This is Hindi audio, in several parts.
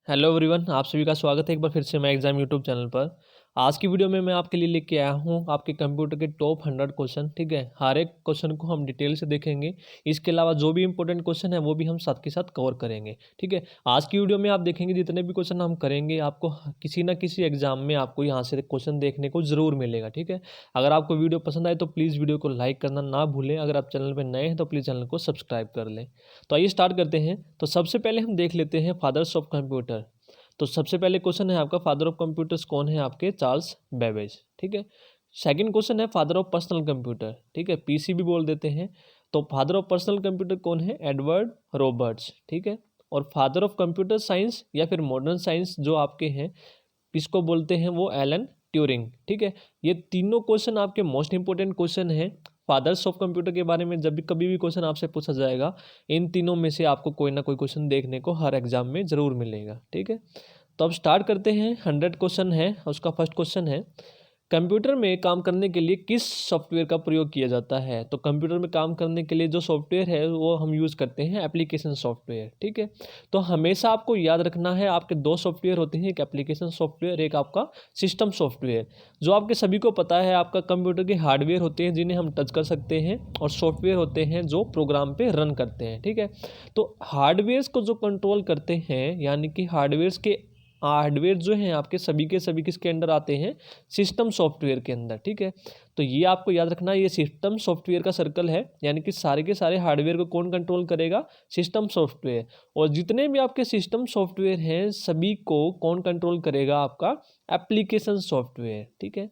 हेलो एवरीवन, आप सभी का स्वागत है एक बार फिर से मैं एग्जाम यूट्यूब चैनल पर। आज की वीडियो में मैं आपके लिए लेके आया हूँ आपके कंप्यूटर के टॉप 100 क्वेश्चन। ठीक है, हर एक क्वेश्चन को हम डिटेल से देखेंगे। इसके अलावा जो भी इंपॉर्टेंट क्वेश्चन है वो भी हम साथ के साथ कवर करेंगे। ठीक है, आज की वीडियो में आप देखेंगे जितने भी क्वेश्चन हम करेंगे आपको किसी ना किसी एग्जाम में आपको यहाँ से क्वेश्चन देखने को ज़रूर मिलेगा। ठीक है, अगर आपको वीडियो पसंद आए तो प्लीज़ वीडियो को लाइक करना ना भूलें। अगर आप चैनल पर नए हैं तो प्लीज़ चैनल को सब्सक्राइब कर लें। तो आइए स्टार्ट करते हैं। तो सबसे पहले हम देख लेते हैं फादर्स ऑफ कंप्यूटर। तो सबसे पहले क्वेश्चन है आपका, फादर ऑफ कंप्यूटर्स कौन है? आपके चार्ल्स बेबेज। ठीक है, सेकंड क्वेश्चन है फादर ऑफ पर्सनल कंप्यूटर। ठीक है, पीसी भी बोल देते हैं। तो फादर ऑफ पर्सनल कंप्यूटर कौन है? Edward Roberts. ठीक है, और फादर ऑफ कंप्यूटर साइंस या फिर मॉडर्न साइंस जो आपके हैं किसको बोलते हैं? वो एलन ट्यूरिंग। ठीक है, ये तीनों क्वेश्चन आपके मोस्ट इंपॉर्टेंट क्वेश्चन हैं। फादर्स ऑफ कंप्यूटर के बारे में जब भी कभी भी क्वेश्चन आपसे पूछा जाएगा, इन तीनों में से आपको कोई ना कोई क्वेश्चन देखने को हर एग्जाम में ज़रूर मिलेगा। ठीक है, तो अब स्टार्ट करते हैं। 100 क्वेश्चन है, उसका फर्स्ट क्वेश्चन है, कंप्यूटर में काम करने के लिए किस सॉफ्टवेयर का प्रयोग किया जाता है? तो कंप्यूटर में काम करने के लिए जो सॉफ्टवेयर है वो हम यूज़ करते हैं एप्लीकेशन सॉफ्टवेयर। ठीक है, तो हमेशा आपको याद रखना है आपके दो सॉफ्टवेयर होते हैं, एक एप्लीकेशन सॉफ्टवेयर, एक आपका सिस्टम सॉफ्टवेयर। जो आपके सभी को पता है, आपका कंप्यूटर के हार्डवेयर होते हैं जिन्हें हम टच कर सकते हैं, और सॉफ्टवेयर होते हैं जो प्रोग्राम पे रन करते हैं। ठीक है, तो हार्डवेयर को जो कंट्रोल करते हैं, यानी कि हार्डवेयर जो हैं आपके सभी के सभी किसके अंडर आते हैं? सिस्टम सॉफ्टवेयर के अंदर। ठीक है, तो ये आपको याद रखना, ये सिस्टम सॉफ्टवेयर का सर्कल है, यानी कि सारे के सारे हार्डवेयर को कौन कंट्रोल करेगा? System software. और जितने भी आपके सिस्टम सॉफ्टवेयर हैं सभी को कौन कंट्रोल करेगा? आपका एप्लीकेशन सॉफ्टवेयर। ठीक है,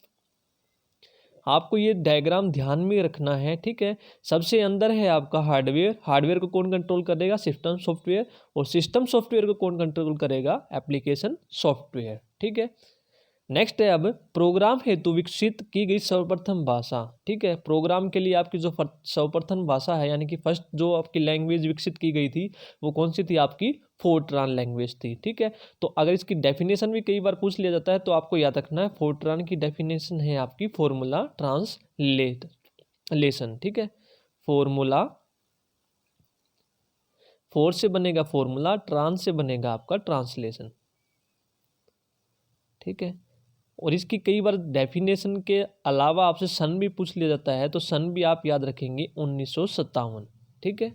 आपको ये डायग्राम ध्यान में रखना है। ठीक है, सबसे अंदर है आपका हार्डवेयर, हार्डवेयर को कौन कंट्रोल करेगा? System software. और सिस्टम सॉफ्टवेयर को कौन कंट्रोल करेगा? Application software. ठीक है, नेक्स्ट है अब, प्रोग्राम हेतु विकसित की गई सर्वप्रथम भाषा। ठीक है, प्रोग्राम के लिए आपकी जो सर्वप्रथम भाषा है, यानी कि फर्स्ट जो आपकी लैंग्वेज विकसित की गई थी वो कौन सी थी? आपकी फोर्ट्रान लैंग्वेज थी। ठीक है, तो अगर इसकी डेफिनेशन भी कई बार पूछ लिया जाता है तो आपको याद रखना है, फोर्ट्रान की डेफिनेशन है आपकी फॉर्मूला ट्रांसलेशन। ठीक है, फॉर्मूला, फोर से बनेगा फॉर्मूला, ट्रांस से बनेगा आपका ट्रांसलेशन। ठीक है, और इसकी कई बार डेफिनेशन के अलावा आपसे सन भी पूछ लिया जाता है, तो सन भी आप याद रखेंगे 1957। ठीक है,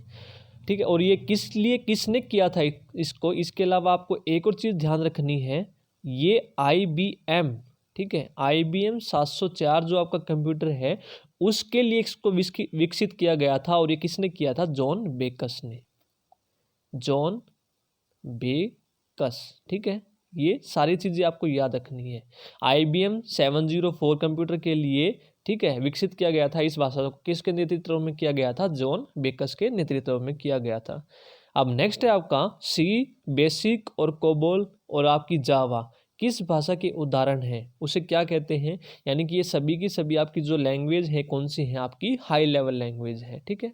ठीक है, और ये किसने किया था इसको? इसके अलावा आपको एक और चीज़ ध्यान रखनी है, ये IBM, ठीक है, IBM 704 जो आपका कंप्यूटर है उसके लिए इसको विकसित किया गया था, और ये किसने किया था? जॉन बेकस ने, जॉन बेकस। ठीक है, ये सारी चीज़ें आपको याद रखनी है। IBM 704 कंप्यूटर के लिए, ठीक है, विकसित किया गया था इस भाषा को, किसके नेतृत्व में किया गया था? जॉन बेकस के नेतृत्व में किया गया था। अब नेक्स्ट है आपका, सी, बेसिक और कोबोल और आपकी जावा किस भाषा के उदाहरण हैं? उसे क्या कहते हैं? यानी कि ये सभी की सभी आपकी जो लैंग्वेज है कौन सी है? आपकी हाई लेवल लैंग्वेज है। ठीक है,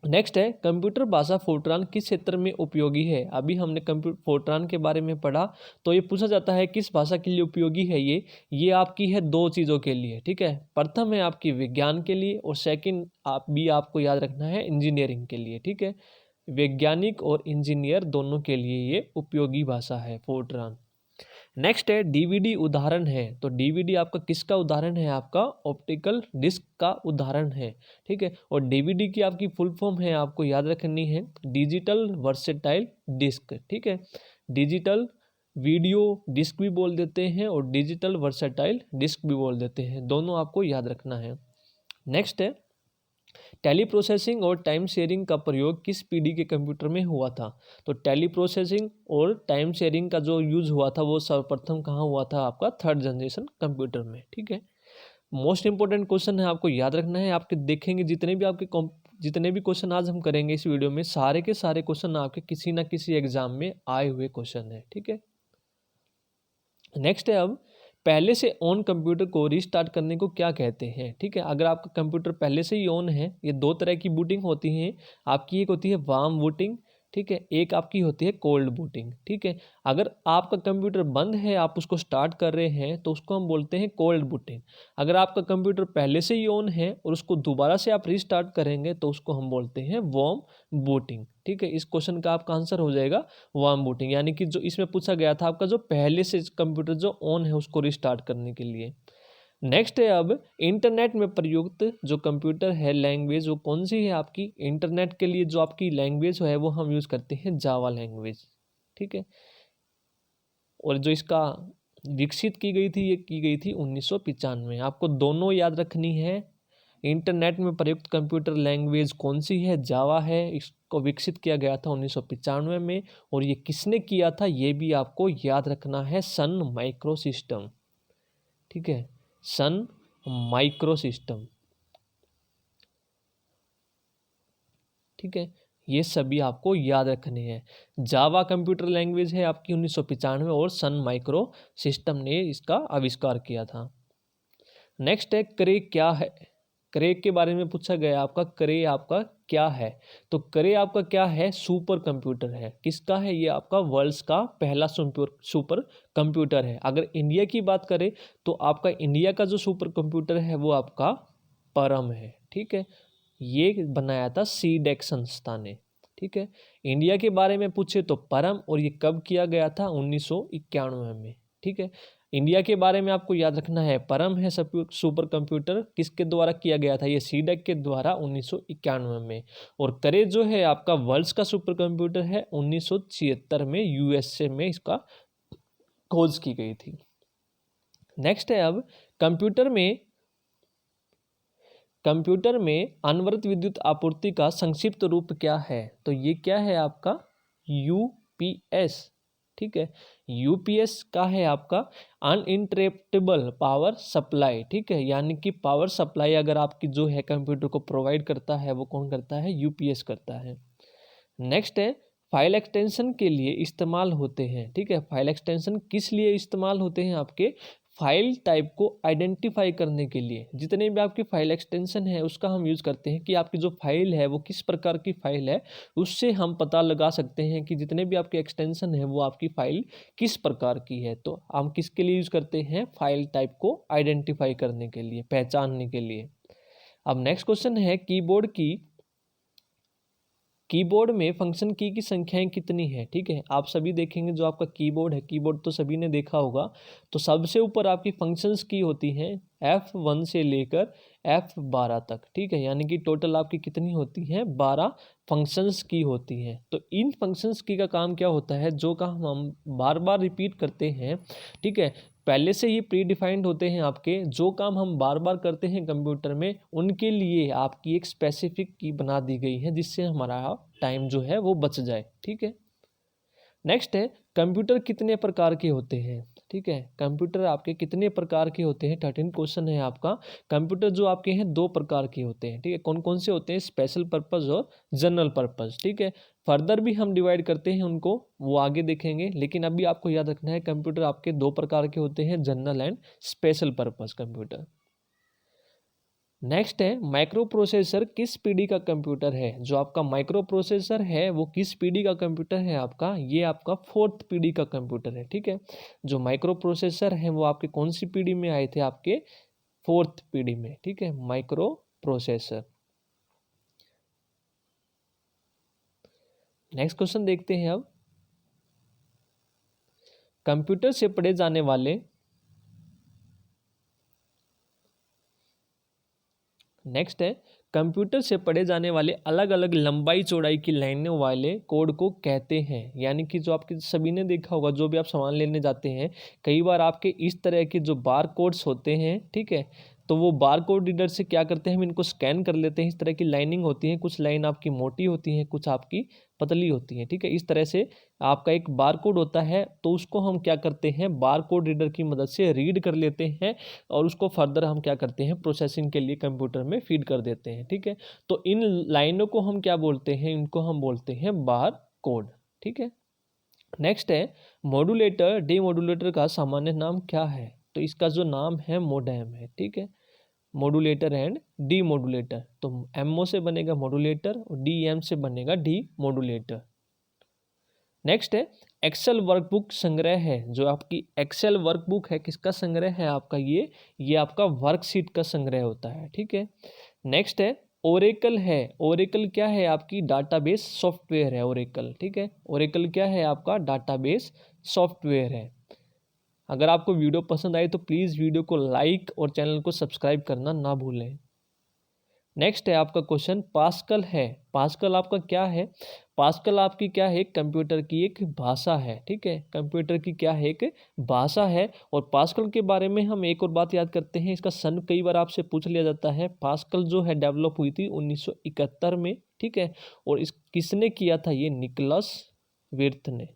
नेक्स्ट है, कंप्यूटर भाषा फोर्ट्रान किस क्षेत्र में उपयोगी है? अभी हमने कंप्यूटर फोर्ट्रान के बारे में पढ़ा, तो ये पूछा जाता है किस भाषा के लिए उपयोगी है ये आपकी है दो चीज़ों के लिए। ठीक है, प्रथम है आपकी विज्ञान के लिए, और सेकंड आपको याद रखना है इंजीनियरिंग के लिए। ठीक है, वैज्ञानिक और इंजीनियर दोनों के लिए ये उपयोगी भाषा है फोर्ट्रान। नेक्स्ट है, डीवीडी उदाहरण है। तो डीवीडी आपका किसका उदाहरण है? आपका ऑप्टिकल डिस्क का उदाहरण है। ठीक है, और डीवीडी की आपकी फुल फॉर्म है, आपको याद रखनी है, डिजिटल वर्सेटाइल डिस्क। ठीक है, डिजिटल वीडियो डिस्क भी बोल देते हैं और डिजिटल वर्सेटाइल डिस्क भी बोल देते हैं, दोनों आपको याद रखना है। नेक्स्ट है, टेली प्रोसेसिंग और टाइम शेयरिंग का प्रयोग किस पीढ़ी के कंप्यूटर में हुआ था? तो टेली प्रोसेसिंग और टाइम शेयरिंग का जो यूज़ हुआ था वो सर्वप्रथम कहाँ हुआ था? आपका थर्ड जनरेशन कंप्यूटर में। ठीक है, मोस्ट इंपॉर्टेंट क्वेश्चन है, आपको याद रखना है। आपके देखेंगे जितने भी क्वेश्चन आज हम करेंगे इस वीडियो में, सारे के सारे क्वेश्चन आपके किसी ना किसी एग्जाम में आए हुए क्वेश्चन है। ठीक है, नेक्स्ट है अब, पहले से ऑन कंप्यूटर को रीस्टार्ट करने को क्या कहते हैं? ठीक है, अगर आपका कंप्यूटर पहले से ही ऑन है, ये दो तरह की बूटिंग होती हैं आपकी, एक होती है वार्म बूटिंग, ठीक है, एक आपकी होती है कोल्ड बूटिंग। ठीक है, अगर आपका कंप्यूटर बंद है, आप उसको स्टार्ट कर रहे हैं तो उसको हम बोलते हैं कोल्ड बूटिंग। अगर आपका कंप्यूटर पहले से ही ऑन है और उसको दोबारा से आप रीस्टार्ट करेंगे तो उसको हम बोलते हैं वार्म बूटिंग। ठीक है, इस क्वेश्चन का आपका आंसर हो जाएगा वार्म बूटिंग, यानी कि जो इसमें पूछा गया था आपका जो पहले से कंप्यूटर जो ऑन है उसको रिस्टार्ट करने के लिए। नेक्स्ट है अब इंटरनेट में प्रयुक्त जो कंप्यूटर है लैंग्वेज वो कौन सी है आपकी। इंटरनेट के लिए जो आपकी लैंग्वेज है वो हम यूज़ करते हैं जावा लैंग्वेज। ठीक है, और जो इसका विकसित की गई थी ये की गई थी 1995। आपको दोनों याद रखनी है। इंटरनेट में प्रयुक्त कंप्यूटर लैंग्वेज कौन सी है, जावा है। इसको विकसित किया गया था 1995 में, और ये किसने किया था ये भी आपको याद रखना है, सन माइक्रो सिस्टम। ठीक है, सन माइक्रो सिस्टम। ठीक है, ये सभी आपको याद रखने हैं। जावा कंप्यूटर लैंग्वेज है आपकी 1995 और सन माइक्रो सिस्टम ने इसका आविष्कार किया था। नेक्स्ट है क्रे क्या है। क्रे के बारे में पूछा गया आपका, क्रे आपका क्या है। तो क्रे आपका क्या है, सुपर कंप्यूटर है। किसका है ये, आपका वर्ल्ड्स का पहला सुपर कंप्यूटर है। अगर इंडिया की बात करें तो आपका इंडिया का जो सुपर कंप्यूटर है वो आपका परम है। ठीक है, ये बनाया था सीडेक संस्था ने। ठीक है, इंडिया के बारे में पूछे तो परम, और ये कब किया गया था 1991 में। ठीक है, इंडिया के बारे में आपको याद रखना है, परम है सुपर कंप्यूटर, किसके द्वारा किया गया था, ये सीडेक के द्वारा 1991 में। और करे जो है आपका वर्ल्ड्स का सुपर कंप्यूटर है 1976 में यूएसए में इसका खोज की गई थी। नेक्स्ट है अब कंप्यूटर में अनवरत विद्युत आपूर्ति का संक्षिप्त रूप क्या है। तो ये क्या है आपका यूपीएस। ठीक है, यूपीएस का है आपका अनइंटरप्टेबल पावर सप्लाई। ठीक है, यानी कि पावर सप्लाई अगर आपकी जो है कंप्यूटर को प्रोवाइड करता है वो कौन करता है, यूपीएस करता है। नेक्स्ट है फाइल एक्सटेंशन के लिए इस्तेमाल होते हैं। ठीक है, फाइल एक्सटेंशन किस लिए इस्तेमाल होते हैं, आपके फाइल टाइप को आइडेंटिफाई करने के लिए। जितने भी आपकी फाइल एक्सटेंशन है उसका हम यूज़ करते हैं कि आपकी जो फाइल है वो किस प्रकार की फाइल है, उससे हम पता लगा सकते हैं कि जितने भी आपके एक्सटेंशन है वो आपकी फाइल किस प्रकार की है। तो हम किसके लिए यूज़ करते हैं, फाइल टाइप को आइडेंटिफाई करने के लिए, पहचानने के लिए। अब नेक्स्ट क्वेश्चन है कीबोर्ड में फंक्शन की संख्याएं कितनी है। ठीक है, आप सभी देखेंगे जो आपका कीबोर्ड है, कीबोर्ड तो सभी ने देखा होगा, तो सबसे ऊपर आपकी फंक्शंस की होती हैं F1 से लेकर F12 तक। ठीक है, यानी कि टोटल आपकी कितनी होती हैं, 12 फंक्शंस की होती हैं। तो इन फंक्शंस की का काम क्या होता है, जो काम हम बार बार रिपीट करते हैं। ठीक है, पहले से ही प्री डिफाइंड होते हैं आपके, जो काम हम बार बार करते हैं कंप्यूटर में उनके लिए आपकी एक स्पेसिफिक की बना दी गई है जिससे हमारा टाइम जो है वो बच जाए। ठीक है, नेक्स्ट है कंप्यूटर कितने प्रकार के होते हैं। ठीक है, कंप्यूटर आपके कितने प्रकार के होते हैं, 13 क्वेश्चन है आपका। कंप्यूटर जो आपके हैं दो प्रकार के होते हैं। ठीक है, कौन कौन से होते हैं, स्पेशल पर्पस और जनरल पर्पस। ठीक है, फर्दर भी हम डिवाइड करते हैं उनको, वो आगे देखेंगे, लेकिन अभी आपको याद रखना है कंप्यूटर आपके दो प्रकार के होते हैं, general and special purpose computer. Next है माइक्रो प्रोसेसर किस पीढ़ी का कंप्यूटर है। जो आपका माइक्रो प्रोसेसर है वो किस पीढ़ी का कंप्यूटर है आपका, ये आपका 4th पीढ़ी का कंप्यूटर है। ठीक है, जो माइक्रो प्रोसेसर है वो आपके कौन सी पीढ़ी में आए थे, आपके 4th पीढ़ी में। ठीक है, माइक्रो प्रोसेसर। नेक्स्ट क्वेश्चन देखते हैं अब, कंप्यूटर से पढ़े जाने वाले नेक्स्ट है कंप्यूटर से पढ़े जाने वाले अलग अलग लंबाई चौड़ाई की लाइनों वाले कोड को कहते हैं। यानी कि जो आपके सभी ने देखा होगा, जो भी आप सामान लेने जाते हैं कई बार आपके इस तरह के जो बार कोड्स होते हैं, ठीक है, तो वो बार कोड रीडर से क्या करते हैं, हम इनको स्कैन कर लेते हैं। इस तरह की लाइनिंग होती है, कुछ लाइन आपकी मोटी होती है, कुछ आपकी पतली होती है। ठीक है, इस तरह से आपका एक बार कोड होता है, तो उसको हम क्या करते हैं, बार कोड रीडर की मदद से रीड कर लेते हैं और उसको फर्दर हम क्या करते हैं, प्रोसेसिंग के लिए कंप्यूटर में फीड कर देते हैं। ठीक है, तो इन लाइनों को हम क्या बोलते हैं, इनको हम बोलते हैं बार कोड। ठीक है, नेक्स्ट है मॉड्यूलेटर डीमॉड्यूलेटर का सामान्य नाम क्या है। तो इसका जो नाम है मोडेम है। ठीक है, मॉड्यूलेटर एंड डी मॉड्यूलेटर, तो एमओ से बनेगा मॉड्यूलेटर और डी एम से बनेगा डी मॉड्यूलेटर। नेक्स्ट है एक्सेल वर्कबुक संग्रह है, जो आपकी एक्सेल वर्कबुक है किसका संग्रह है आपका, ये आपका वर्कशीट का संग्रह होता है, ठीक है। नेक्स्ट है ओरेकल है, ओरेकल क्या है आपकी डाटाबेस सॉफ्टवेयर है ओरेकल, ठीक है। ओरेकल क्या है आपका डाटाबेस सॉफ्टवेयर है। अगर आपको वीडियो पसंद आई तो प्लीज़ वीडियो को लाइक और चैनल को सब्सक्राइब करना ना भूलें। नेक्स्ट है आपका क्वेश्चन पास्कल है, पास्कल आपका क्या है, पास्कल आपकी क्या है, कंप्यूटर की एक भाषा है, ठीक है। कंप्यूटर की क्या है, एक भाषा है। और पास्कल के बारे में हम एक और बात याद करते हैं, इसका सन कई बार आपसे पूछ लिया जाता है। पास्कल जो है डेवलप हुई थी 1971 में, ठीक है। और इस किसने किया था, ये निकोलस विर्थ ने,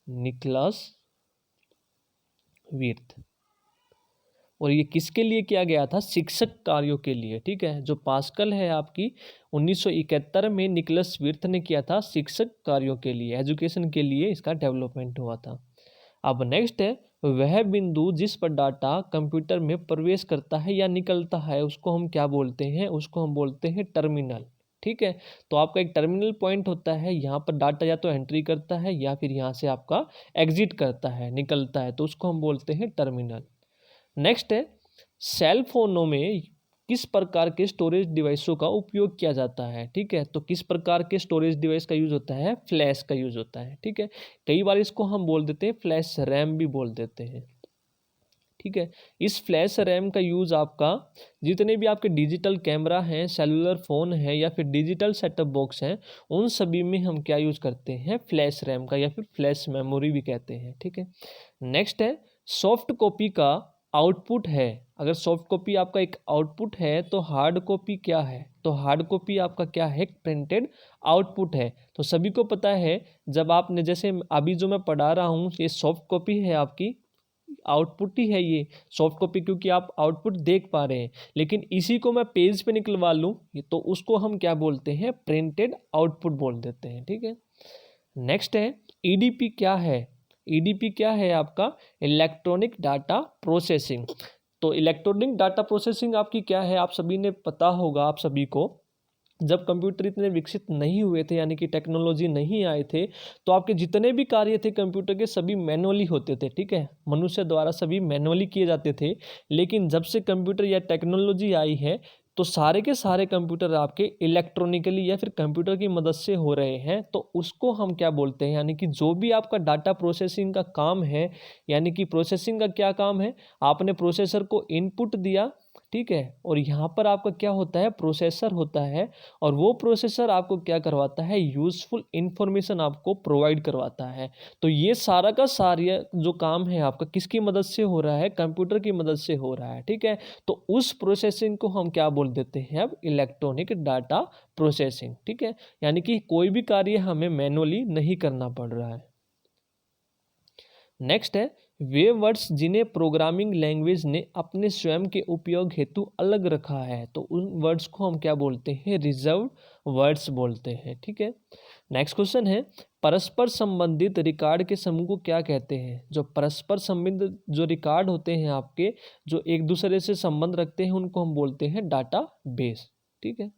निकोलस विर्थ। और ये किसके लिए किया गया था, शिक्षक कार्यों के लिए, ठीक है। जो पास्कल है आपकी 1971 में निकोलस विर्थ ने किया था शिक्षक कार्यों के लिए, एजुकेशन के लिए इसका डेवलपमेंट हुआ था। अब नेक्स्ट है वह बिंदु जिस पर डाटा कंप्यूटर में प्रवेश करता है या निकलता है उसको हम क्या बोलते हैं, उसको हम बोलते हैं टर्मिनल, ठीक है। तो आपका एक टर्मिनल पॉइंट होता है, यहाँ पर डाटा या तो एंट्री करता है या फिर यहाँ से आपका एग्जिट करता है, निकलता है, तो उसको हम बोलते हैं टर्मिनल। नेक्स्ट है सेल फोनों में किस प्रकार के स्टोरेज डिवाइसों का उपयोग किया जाता है, ठीक है। तो किस प्रकार के स्टोरेज डिवाइस का यूज होता है, फ्लैश का यूज होता है, ठीक है। कई बार इसको हम बोल देते हैं फ्लैश रैम भी बोल देते हैं, ठीक है। इस फ्लैश रैम का यूज आपका जितने भी आपके डिजिटल कैमरा हैं, सेलुलर फ़ोन है या फिर डिजिटल सेटअप बॉक्स हैं, उन सभी में हम क्या यूज करते हैं, फ्लैश रैम का या फिर फ्लैश मेमोरी भी कहते हैं, ठीक है। नेक्स्ट है सॉफ्ट कॉपी का आउटपुट है, अगर सॉफ्ट कॉपी आपका एक आउटपुट है तो हार्ड कॉपी क्या है, तो हार्ड कॉपी आपका क्या है, प्रिंटेड आउटपुट है। तो सभी को पता है जब आपने जैसे अभी जो मैं पढ़ा रहा हूँ ये सॉफ्ट कॉपी है आपकी, आउटपुट ही है ये सॉफ्ट कॉपी, क्योंकि आप आउटपुट देख पा रहे हैं। लेकिन इसी को मैं पेज पे निकलवा लूँ तो उसको हम क्या बोलते हैं, प्रिंटेड आउटपुट बोल देते हैं, ठीक है। नेक्स्ट है ईडीपी क्या है, ईडीपी क्या है आपका इलेक्ट्रॉनिक डाटा प्रोसेसिंग। तो इलेक्ट्रॉनिक डाटा प्रोसेसिंग आपकी क्या है, आप सभी ने पता होगा, आप सभी को जब कंप्यूटर इतने विकसित नहीं हुए थे यानी कि टेक्नोलॉजी नहीं आए थे तो आपके जितने भी कार्य थे कंप्यूटर के सभी मैनुअली होते थे, ठीक है। मनुष्य द्वारा सभी मैनुअली किए जाते थे। लेकिन जब से कंप्यूटर या टेक्नोलॉजी आई है तो सारे के सारे कंप्यूटर आपके इलेक्ट्रॉनिकली या फिर कंप्यूटर की मदद से हो रहे हैं। तो उसको हम क्या बोलते हैं, यानी कि जो भी आपका डाटा प्रोसेसिंग का काम है, यानी कि प्रोसेसिंग का क्या काम है, आपने प्रोसेसर को इनपुट दिया, ठीक है। और यहाँ पर आपका क्या होता है, प्रोसेसर होता है। और वो प्रोसेसर आपको क्या करवाता है, यूजफुल इंफॉर्मेशन आपको प्रोवाइड करवाता है। तो ये सारा का सारा जो काम है आपका किसकी मदद से हो रहा है, कंप्यूटर की मदद से हो रहा है, ठीक है। तो उस प्रोसेसिंग को हम क्या बोल देते हैं अब, इलेक्ट्रॉनिक डाटा प्रोसेसिंग, ठीक है। यानी कि कोई भी कार्य हमें मैनुअली नहीं करना पड़ रहा है। नेक्स्ट है वे वर्ड्स जिन्हें प्रोग्रामिंग लैंग्वेज ने अपने स्वयं के उपयोग हेतु अलग रखा है, तो उन वर्ड्स को हम क्या बोलते हैं, रिजर्व वर्ड्स बोलते हैं, ठीक है। नेक्स्ट क्वेश्चन है परस्पर संबंधित रिकॉर्ड के समूह को क्या कहते हैं। जो परस्पर संबंधित जो रिकॉर्ड होते हैं आपके, जो एक दूसरे से संबंध रखते हैं, उनको हम बोलते हैं डाटा बेस, ठीक है।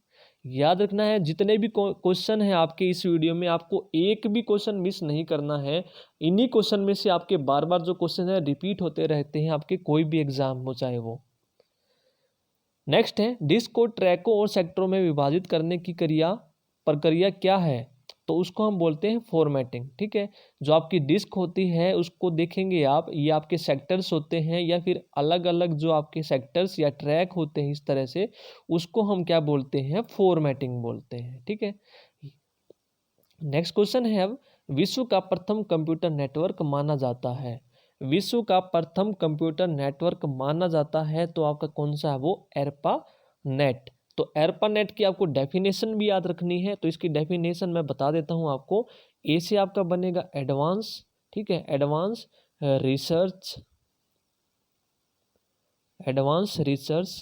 याद रखना है जितने भी क्वेश्चन है आपके इस वीडियो में, आपको एक भी क्वेश्चन मिस नहीं करना है। इन्हीं क्वेश्चन में से आपके बार बार जो क्वेश्चन है रिपीट होते रहते हैं आपके कोई भी एग्जाम हो चाहे वो। नेक्स्ट है डिस्क को ट्रैकों और सेक्टरों में विभाजित करने की प्रक्रिया क्या है, तो उसको हम बोलते हैं फॉर्मेटिंग, ठीक है। जो आपकी डिस्क होती है उसको देखेंगे आप, ये आपके सेक्टर्स होते हैं या फिर अलग अलग जो आपके सेक्टर्स या ट्रैक होते हैं इस तरह से, उसको हम क्या बोलते हैं, फॉर्मेटिंग बोलते हैं, ठीक है। नेक्स्ट क्वेश्चन है अब विश्व का प्रथम कंप्यूटर नेटवर्क माना जाता है, विश्व का प्रथम कंप्यूटर नेटवर्क माना जाता है तो आपका कौन सा है वो, एरपा नेट। तो एरपा नेट की आपको डेफिनेशन भी याद रखनी है, तो इसकी डेफिनेशन मैं बता देता हूँ आपको। ए से आपका बनेगा एडवांस, ठीक है, advance research, advance research.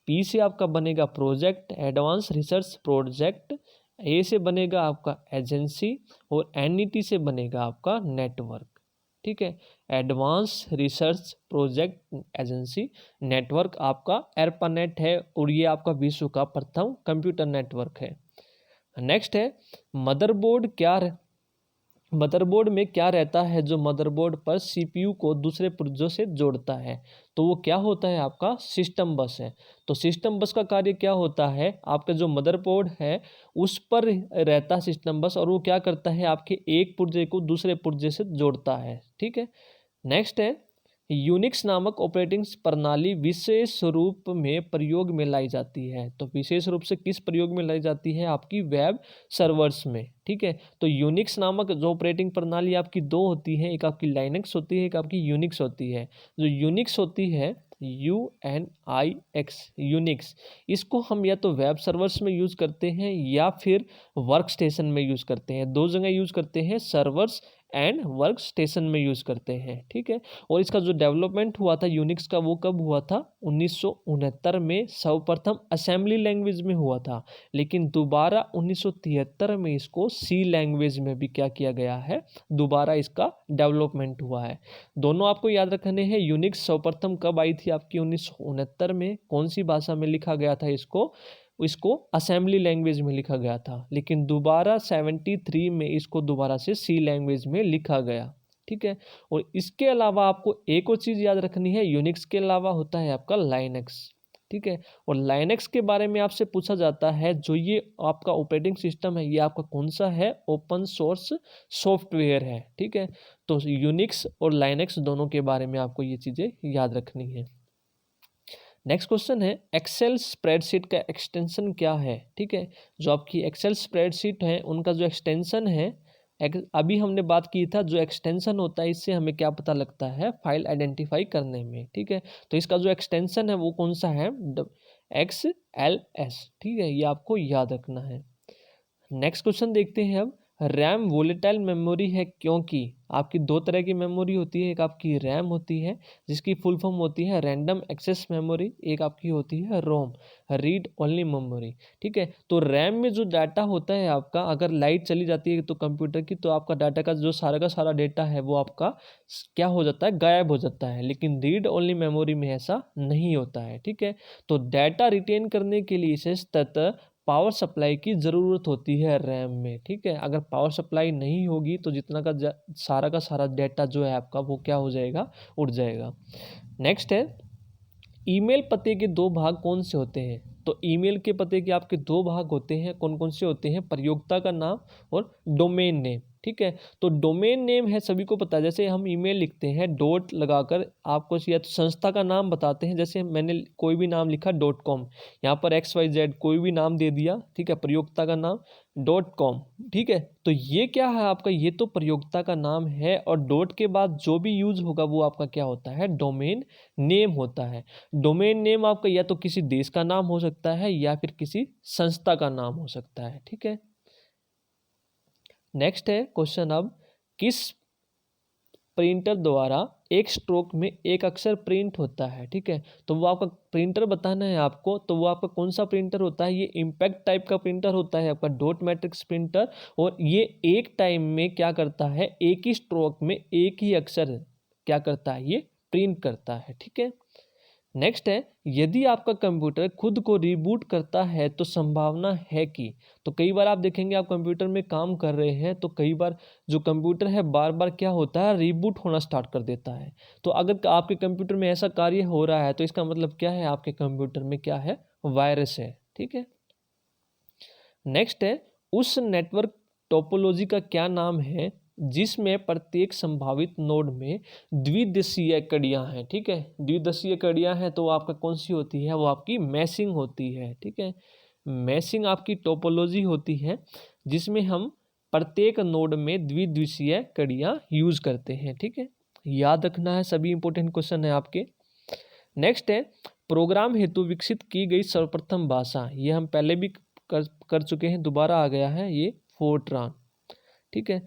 P से आपका बनेगा प्रोजेक्ट, एडवांस रिसर्च प्रोजेक्ट। ए से बनेगा आपका एजेंसी और एनईटी से बनेगा आपका नेटवर्क, ठीक है। Advance research project agency network आपका एरपानेट है और ये आपका विश्व का प्रथम कंप्यूटर नेटवर्क है। नेक्स्ट है मदरबोर्ड क्या मदरबोर्ड में क्या रहता है जो मदरबोर्ड पर सीपीयू को दूसरे पुर्जों से जोड़ता है, तो वो क्या होता है आपका सिस्टम बस है। तो सिस्टम बस का कार्य क्या होता है, आपका जो मदरबोर्ड है उस पर रहता है सिस्टम बस, और वो क्या करता है आपके एक पुर्जे को दूसरे पुर्जे से जोड़ता है। ठीक है, नेक्स्ट है यूनिक्स नामक ऑपरेटिंग प्रणाली विशेष रूप में प्रयोग में लाई जाती है। तो विशेष रूप से किस प्रयोग में लाई जाती है, आपकी वेब सर्वर्स में। ठीक है, तो यूनिक्स नामक जो ऑपरेटिंग प्रणाली आपकी दो होती है, एक आपकी लाइनक्स होती है, एक आपकी यूनिक्स होती है। जो यूनिक्स होती है UNIX यूनिक्स, इसको हम या तो वेब सर्वर्स में यूज़ करते हैं या फिर वर्क स्टेशन में यूज़ करते हैं। दो जगह यूज़ करते हैं, सर्वर्स एंड वर्क स्टेशन में यूज़ करते हैं। ठीक है, और इसका जो डेवलपमेंट हुआ था यूनिक्स का वो कब हुआ था, 1969 में सर्वप्रथम असेंबली लैंग्वेज में हुआ था, लेकिन दोबारा 1973 में इसको सी लैंग्वेज में भी क्या किया गया है, दोबारा इसका डेवलपमेंट हुआ है। दोनों आपको याद रखने हैं। यूनिक्स सर्वप्रथम कब आई थी आपकी, 1969 में। कौन सी भाषा में लिखा गया था इसको, इसको असेंबली लैंग्वेज में लिखा गया था, लेकिन दोबारा 73 में इसको दोबारा से सी लैंग्वेज में लिखा गया। ठीक है, और इसके अलावा आपको एक और चीज़ याद रखनी है, यूनिक्स के अलावा होता है आपका लाइनक्स। ठीक है, और लाइनक्स के बारे में आपसे पूछा जाता है, जो ये आपका ऑपरेटिंग सिस्टम है ये आपका कौन सा है, ओपन सोर्स सॉफ्टवेयर है। ठीक है, तो यूनिक्स और लाइनक्स दोनों के बारे में आपको ये चीज़ें याद रखनी है। नेक्स्ट क्वेश्चन है एक्सेल स्प्रेडशीट का एक्सटेंशन क्या है। ठीक है, जो आपकी एक्सेल स्प्रेडशीट है उनका जो एक्सटेंशन है, अभी हमने बात की था, जो एक्सटेंशन होता है इससे हमें क्या पता लगता है, फाइल आइडेंटिफाई करने में। ठीक है, तो इसका जो एक्सटेंशन है वो कौन सा है, XLS। ठीक है, ये आपको याद रखना है। नेक्स्ट क्वेश्चन देखते हैं अब, रैम वोलेटाइल मेमोरी है क्योंकि आपकी दो तरह की मेमोरी होती है, एक आपकी रैम होती है जिसकी फुल फॉर्म होती है रैंडम एक्सेस मेमोरी, एक आपकी होती है रोम, रीड ओनली मेमोरी। ठीक है, तो रैम में जो डाटा होता है आपका, अगर लाइट चली जाती है तो कंप्यूटर की, तो आपका डाटा का सारा डेटा है वो आपका क्या हो जाता है, गायब हो जाता है। लेकिन रीड ओनली मेमोरी में ऐसा नहीं होता है। ठीक है, तो डाटा रिटेन करने के लिए विशेषतः पावर सप्लाई की ज़रूरत होती है रैम में। ठीक है, अगर पावर सप्लाई नहीं होगी तो जितना का सारा डेटा जो है आपका वो क्या हो जाएगा, उड़ जाएगा। नेक्स्ट है ईमेल पते के दो भाग कौन से होते हैं। तो ईमेल के पते के आपके दो भाग होते हैं, कौन कौन से होते हैं, प्रयोक्ता का नाम और डोमेन नेम। ठीक है, तो डोमेन नेम है सभी को पता है, जैसे हम ईमेल लिखते हैं डॉट लगाकर, आपको या तो संस्था का नाम बताते हैं, जैसे मैंने कोई भी नाम लिखा .com, यहाँ पर XYZ कोई भी नाम दे दिया। ठीक है, प्रयोक्ता का नाम .com। ठीक है, तो ये क्या है आपका, ये तो प्रयोक्ता का नाम है, और डॉट के बाद जो भी यूज होगा वो आपका क्या होता है, डोमेन नेम होता है। डोमेन नेम आपका या तो किसी देश का नाम हो सकता है या फिर किसी संस्था का नाम हो सकता है। ठीक है, नेक्स्ट है क्वेश्चन अब, किस प्रिंटर द्वारा एक स्ट्रोक में एक अक्षर प्रिंट होता है। ठीक है, तो वो आपका प्रिंटर बताना है आपको, तो वो आपका कौन सा प्रिंटर होता है, ये इम्पैक्ट टाइप का प्रिंटर होता है आपका, डॉट मैट्रिक्स प्रिंटर, और ये एक टाइम में क्या करता है, एक ही स्ट्रोक में एक ही अक्षर क्या करता है, ये प्रिंट करता है। ठीक है, नेक्स्ट है यदि आपका कंप्यूटर खुद को रिबूट करता है तो संभावना है कि, तो कई बार आप देखेंगे आप कंप्यूटर में काम कर रहे हैं तो कई बार जो कंप्यूटर है बार बार क्या होता है, रिबूट होना स्टार्ट कर देता है। तो अगर आपके कंप्यूटर में ऐसा कार्य हो रहा है तो इसका मतलब क्या है, आपके कंप्यूटर में क्या है, वायरस है। ठीक है, नेक्स्ट है उस नेटवर्क टोपोलॉजी का क्या नाम है जिसमें प्रत्येक संभावित नोड में द्विदिशीय कड़ियां हैं। ठीक है, द्विदिशीय कड़ियां हैं तो आपका कौन सी होती है, वो आपकी मैशिंग होती है। ठीक है, मैशिंग आपकी टोपोलॉजी होती है जिसमें हम प्रत्येक नोड में द्विदिशीय कड़ियां यूज करते हैं। ठीक है, याद रखना है, सभी इंपॉर्टेंट क्वेश्चन है आपके। नेक्स्ट है प्रोग्राम हेतु विकसित की गई सर्वप्रथम भाषा, ये हम पहले भी कर चुके हैं, दोबारा आ गया है ये, फोर्ट्रान। ठीक है,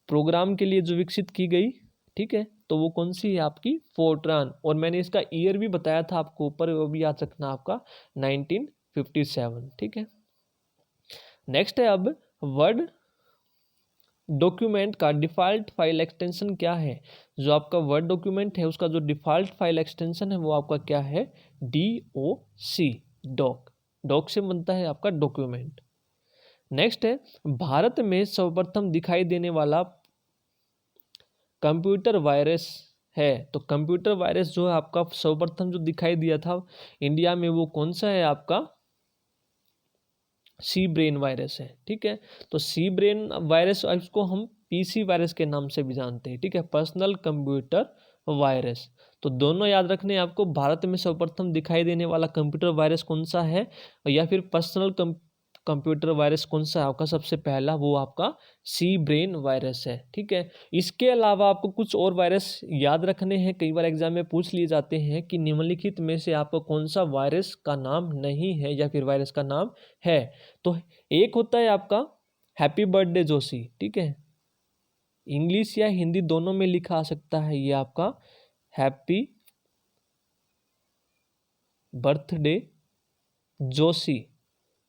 प्रोग्राम के लिए जो विकसित की गई, ठीक है, तो वो कौन सी है आपकी, फोर्ट्रान, और मैंने इसका ईयर भी बताया था आपको ऊपर, वो भी याद रखना आपका 1957। ठीक है, नेक्स्ट है अब वर्ड डॉक्यूमेंट का डिफ़ॉल्ट फाइल एक्सटेंशन क्या है। जो आपका वर्ड डॉक्यूमेंट है उसका जो डिफ़ॉल्ट फाइल एक्सटेंशन है वो आपका क्या है, DOC, डॉक। डॉक से बनता है आपका डॉक्यूमेंट। नेक्स्ट है भारत में सर्वप्रथम दिखाई देने वाला कंप्यूटर वायरस है, तो कंप्यूटर वायरस जो है आपका सर्वप्रथम जो दिखाई दिया था इंडिया में, वो कौन सा है आपका? सी ब्रेन वायरस है। ठीक है, तो सी ब्रेन वायरस, इसको हम पीसी वायरस के नाम से भी जानते हैं। ठीक है, पर्सनल कंप्यूटर वायरस। तो दोनों याद रखने हैं आपको। भारत में सर्वप्रथम दिखाई देने वाला कंप्यूटर वायरस कौन सा है, या फिर पर्सनल कंप्यूटर वायरस कौन सा है आपका सबसे पहला, वो आपका सी ब्रेन वायरस है। ठीक है, इसके अलावा आपको कुछ और वायरस याद रखने हैं। कई बार एग्जाम में पूछ लिए जाते हैं कि निम्नलिखित में से आपको कौन सा वायरस का नाम नहीं है या फिर वायरस का नाम है। तो एक होता है आपका हैप्पी बर्थडे जोशी। ठीक है, इंग्लिश या हिंदी दोनों में लिखा आ सकता है ये आपका हैप्पी बर्थडे जोशी।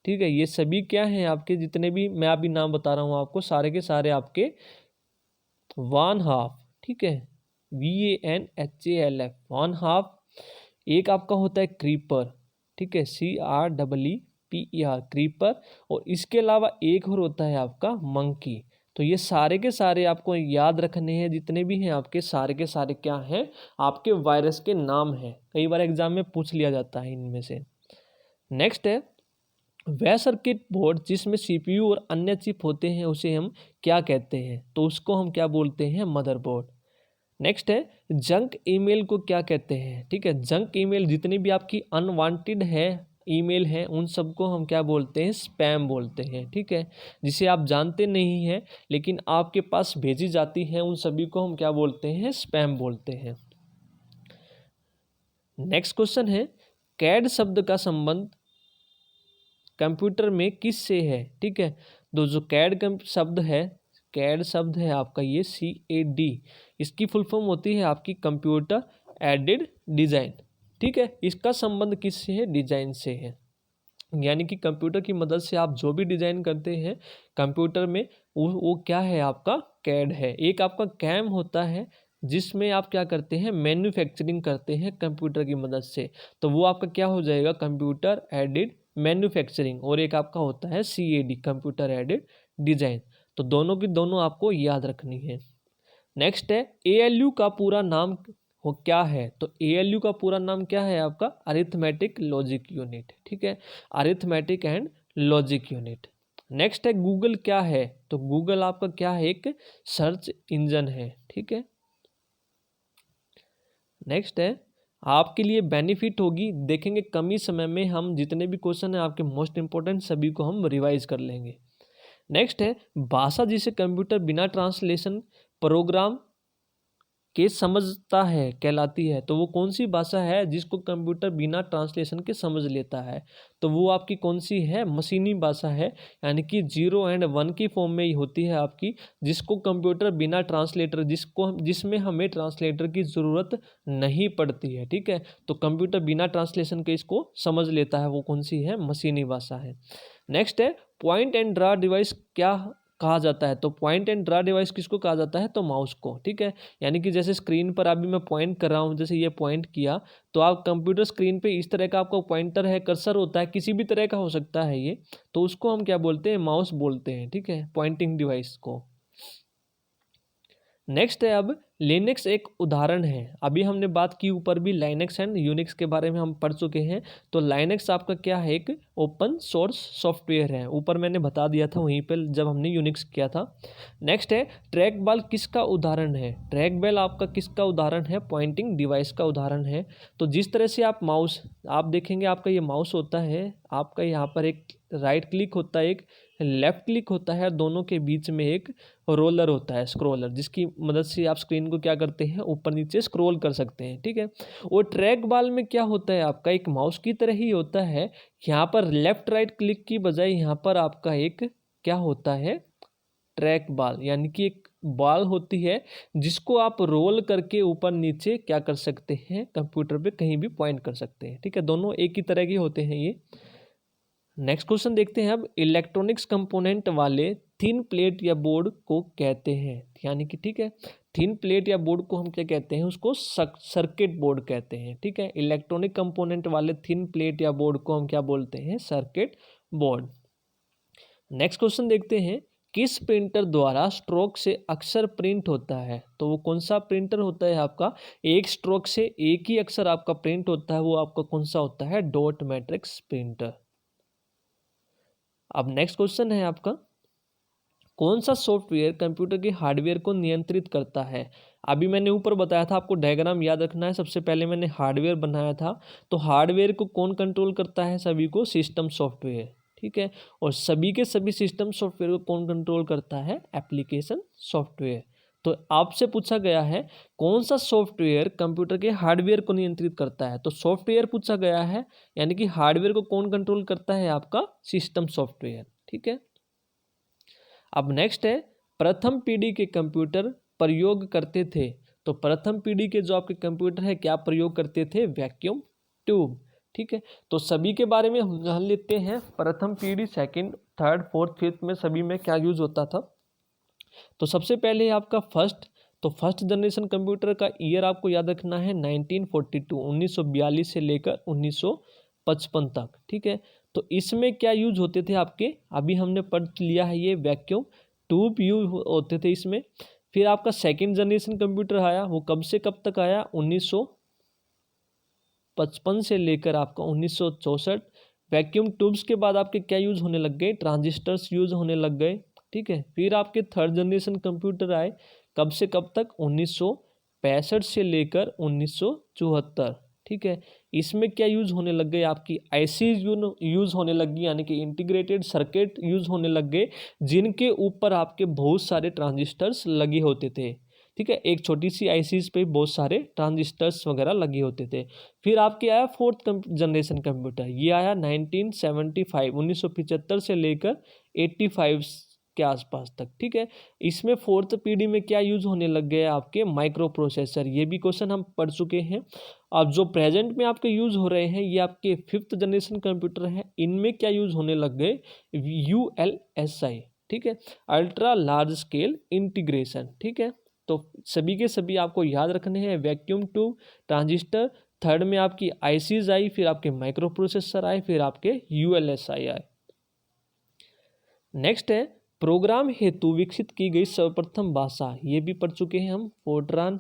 ठीक है, ये सभी क्या हैं आपके, जितने भी मैं अभी नाम बता रहा हूँ आपको, सारे के सारे आपके वन हाफ। ठीक है, VANHALF, वन हाफ। एक आपका होता है क्रीपर। ठीक है, CREEPER, क्रीपर। और इसके अलावा एक और होता है आपका मंकी। तो ये सारे के सारे आपको याद रखने हैं, जितने भी हैं आपके, सारे के सारे क्या हैं आपके वायरस के नाम हैं। कई बार एग्जाम में पूछ लिया जाता है इनमें से। नेक्स्ट है, वह सर्किट बोर्ड जिसमें CPU और अन्य चिप होते हैं उसे हम क्या कहते हैं? तो उसको हम क्या बोलते हैं? मदरबोर्ड। नेक्स्ट है, जंक ईमेल को क्या कहते हैं? ठीक है, जंक ईमेल जितनी भी आपकी अनवांटेड है ईमेल है, उन सबको हम क्या बोलते हैं? स्पैम बोलते हैं। ठीक है, जिसे आप जानते नहीं हैं लेकिन आपके पास भेजी जाती है, उन सभी को हम क्या बोलते हैं? स्पैम बोलते हैं। नेक्स्ट क्वेश्चन है, कैड शब्द का संबंध कंप्यूटर में किस से है? ठीक है, तो जो कैड शब्द है, कैड शब्द है आपका ये CAD, इसकी फुल फॉर्म होती है आपकी कंप्यूटर एडेड डिजाइन। ठीक है, इसका संबंध किससे है? डिजाइन से है। यानी कि कंप्यूटर की मदद से आप जो भी डिजाइन करते हैं कंप्यूटर में, वो क्या है? आपका कैड है। एक आपका कैम होता है जिसमें आप क्या करते हैं? मैन्युफैक्चरिंग करते हैं कंप्यूटर की मदद से, तो वो आपका क्या हो जाएगा? Computer aided manufacturing. और एक आपका होता है CAD, कंप्यूटर एडेड डिजाइन। तो दोनों की दोनों आपको याद रखनी है। नेक्स्ट है, ALU का पूरा नाम हो क्या है? तो ALU का पूरा नाम क्या है आपका? Arithmetic logic unit. ठीक है, arithmetic and logic unit. Next है, गूगल क्या है? तो गूगल आपका क्या है? एक सर्च इंजन है। ठीक है, नेक्स्ट है, आपके लिए बेनिफिट होगी, देखेंगे कम ही समय में हम जितने भी क्वेश्चन हैं आपके मोस्ट इंपॉर्टेंट सभी को हम रिवाइज कर लेंगे। नेक्स्ट है, भाषा जिसे कंप्यूटर बिना ट्रांसलेशन प्रोग्राम के समझता है कहलाती है। तो वो कौन सी भाषा है जिसको कंप्यूटर बिना ट्रांसलेशन के समझ लेता है? तो वो आपकी कौन सी है? मशीनी भाषा है, यानी कि 0 और 1 की फॉर्म में ही होती है आपकी, जिसको कंप्यूटर बिना ट्रांसलेटर, जिसमें हमें ट्रांसलेटर की ज़रूरत नहीं पड़ती है। ठीक है, तो कंप्यूटर बिना ट्रांसलेशन के इसको समझ लेता है, वो कौन सी है? मशीनी भाषा है। नेक्स्ट है, पॉइंट एंड ड्रा डिवाइस क्या कहा जाता है? तो पॉइंट एंड ड्रा डिवाइस किसको कहा जाता है? तो माउस को। ठीक है, यानी कि जैसे स्क्रीन पर अभी मैं पॉइंट कर रहा हूँ, जैसे ये पॉइंट किया, तो आप कंप्यूटर स्क्रीन पे इस तरह का आपका पॉइंटर है, कर्सर होता है, किसी भी तरह का हो सकता है ये, तो उसको हम क्या बोलते हैं? माउस बोलते हैं। ठीक है, पॉइंटिंग डिवाइस को। नेक्स्ट है, अब लिनक्स एक उदाहरण है। अभी हमने बात की ऊपर भी लाइनक्स एंड यूनिक्स के बारे में हम पढ़ चुके हैं। तो लाइनक्स आपका क्या है? एक ओपन सोर्स सॉफ्टवेयर है, ऊपर मैंने बता दिया था वहीं पर जब हमने यूनिक्स किया था। नेक्स्ट है, ट्रैक बॉल किसका उदाहरण है? ट्रैक बॉल आपका किसका उदाहरण है? पॉइंटिंग डिवाइस का उदाहरण है। तो जिस तरह से आप माउस, आप देखेंगे आपका ये माउस होता है, आपका यहाँ पर एक राइट क्लिक होता है, एक लेफ्ट क्लिक होता है, दोनों के बीच में एक रोलर होता है, स्क्रोलर, जिसकी मदद से आप स्क्रीन को क्या करते हैं? ऊपर नीचे स्क्रॉल कर सकते हैं। ठीक है, और ट्रैक बॉल में क्या होता है? आपका एक माउस की तरह ही होता है, यहाँ पर लेफ्ट राइट क्लिक की बजाय यहाँ पर आपका एक क्या होता है? ट्रैक बॉल, यानी कि एक बॉल होती है जिसको आप रोल करके ऊपर नीचे क्या कर सकते हैं? कंप्यूटर पे कहीं भी पॉइंट कर सकते हैं। ठीक है, दोनों एक ही तरह के होते हैं ये। नेक्स्ट क्वेश्चन देखते हैं, अब इलेक्ट्रॉनिक्स कंपोनेंट वाले थिन प्लेट या बोर्ड को कहते हैं, यानी कि ठीक है, थिन प्लेट या बोर्ड को हम क्या कहते हैं? उसको सर्किट बोर्ड कहते हैं। ठीक है, इलेक्ट्रॉनिक कंपोनेंट वाले थिन प्लेट या बोर्ड को हम क्या बोलते हैं? Circuit board. नेक्स्ट क्वेश्चन देखते हैं, किस प्रिंटर द्वारा स्ट्रोक से अक्षर प्रिंट होता है? तो वो कौन सा प्रिंटर होता है आपका? एक स्ट्रोक से एक ही अक्षर आपका प्रिंट होता है, वो आपका कौन सा होता है? Dot matrix printer. अब नेक्स्ट क्वेश्चन है आपका, कौन सा सॉफ्टवेयर कंप्यूटर के हार्डवेयर को नियंत्रित करता है? अभी मैंने ऊपर बताया था आपको डायग्राम याद रखना है। सबसे पहले मैंने हार्डवेयर बनाया था, तो हार्डवेयर को कौन कंट्रोल करता है? सभी को सिस्टम सॉफ्टवेयर, ठीक है। और सभी के सभी सिस्टम सॉफ्टवेयर को कौन कंट्रोल करता है? Application software. तो आपसे पूछा गया है कौन सा सॉफ्टवेयर कंप्यूटर के हार्डवेयर को नियंत्रित करता है, तो सॉफ्टवेयर पूछा गया है, यानी कि हार्डवेयर को कौन कंट्रोल करता है? आपका सिस्टम सॉफ्टवेयर, ठीक है। अब नेक्स्ट है, प्रथम पीढ़ी के कंप्यूटर प्रयोग करते थे। तो प्रथम पीढ़ी के जो आपके कंप्यूटर है क्या प्रयोग करते थे? वैक्यूम ट्यूब, ठीक है। तो सभी के बारे में हम जान लेते हैं। प्रथम पीढ़ी, सेकंड, थर्ड, फोर्थ, फिफ्थ में सभी में क्या यूज होता था। तो सबसे पहले आपका फर्स्ट, तो फर्स्ट जनरेशन कंप्यूटर का ईयर आपको याद रखना है 1942, 1942 से लेकर 1955 तक, ठीक है। तो इसमें क्या यूज होते थे आपके? अभी हमने पढ़ लिया है, ये वैक्यूम ट्यूब यूज होते थे इसमें। फिर आपका सेकंड जनरेशन कंप्यूटर आया, वो कब से कब तक आया? 1955 से लेकर आपका 1964। वैक्यूम ट्यूब्स के बाद आपके क्या यूज होने लग गए? ट्रांजिस्टर्स यूज होने लग गए, ठीक है। फिर आपके थर्ड जनरेशन कंप्यूटर आए, कब से कब तक? 1965 से लेकर 1974, ठीक है। इसमें क्या यूज होने लग गए? आपकी आईसी यूज होने लगी, यानी कि इंटीग्रेटेड सर्किट यूज होने लग गए, जिनके ऊपर आपके बहुत सारे ट्रांजिस्टर्स लगे होते थे, ठीक है। एक छोटी सी आईसीज पे बहुत सारे ट्रांजिस्टर्स वगैरह लगे होते थे। फिर आपके आया फोर्थ जनरेशन कंप्यूटर, ये आया 1975, 1975 से लेकर 85 के आसपास तक, ठीक है। इसमें फोर्थ पीढ़ी में क्या यूज होने लग गए? आपके माइक्रो प्रोसेसर। ये भी क्वेश्चन हम पढ़ चुके हैं। अब जो प्रेजेंट में आपके यूज हो रहे हैं, ये आपके फिफ्थ जनरेशन कंप्यूटर है, इनमें क्या यूज होने लग गए? ULSI, ठीक है, अल्ट्रा लार्ज स्केल इंटीग्रेशन, ठीक है। तो सभी के सभी आपको याद रखने हैं, वैक्यूम ट्यूब, ट्रांजिस्टर, थर्ड में आपकी आईसीज आई, फिर आपके माइक्रो प्रोसेसर आए, फिर आपके ULSI आए। नेक्स्ट है, प्रोग्राम हेतु विकसित की गई सर्वप्रथम भाषा, ये भी पढ़ चुके हैं हम, फोर्ट्रान।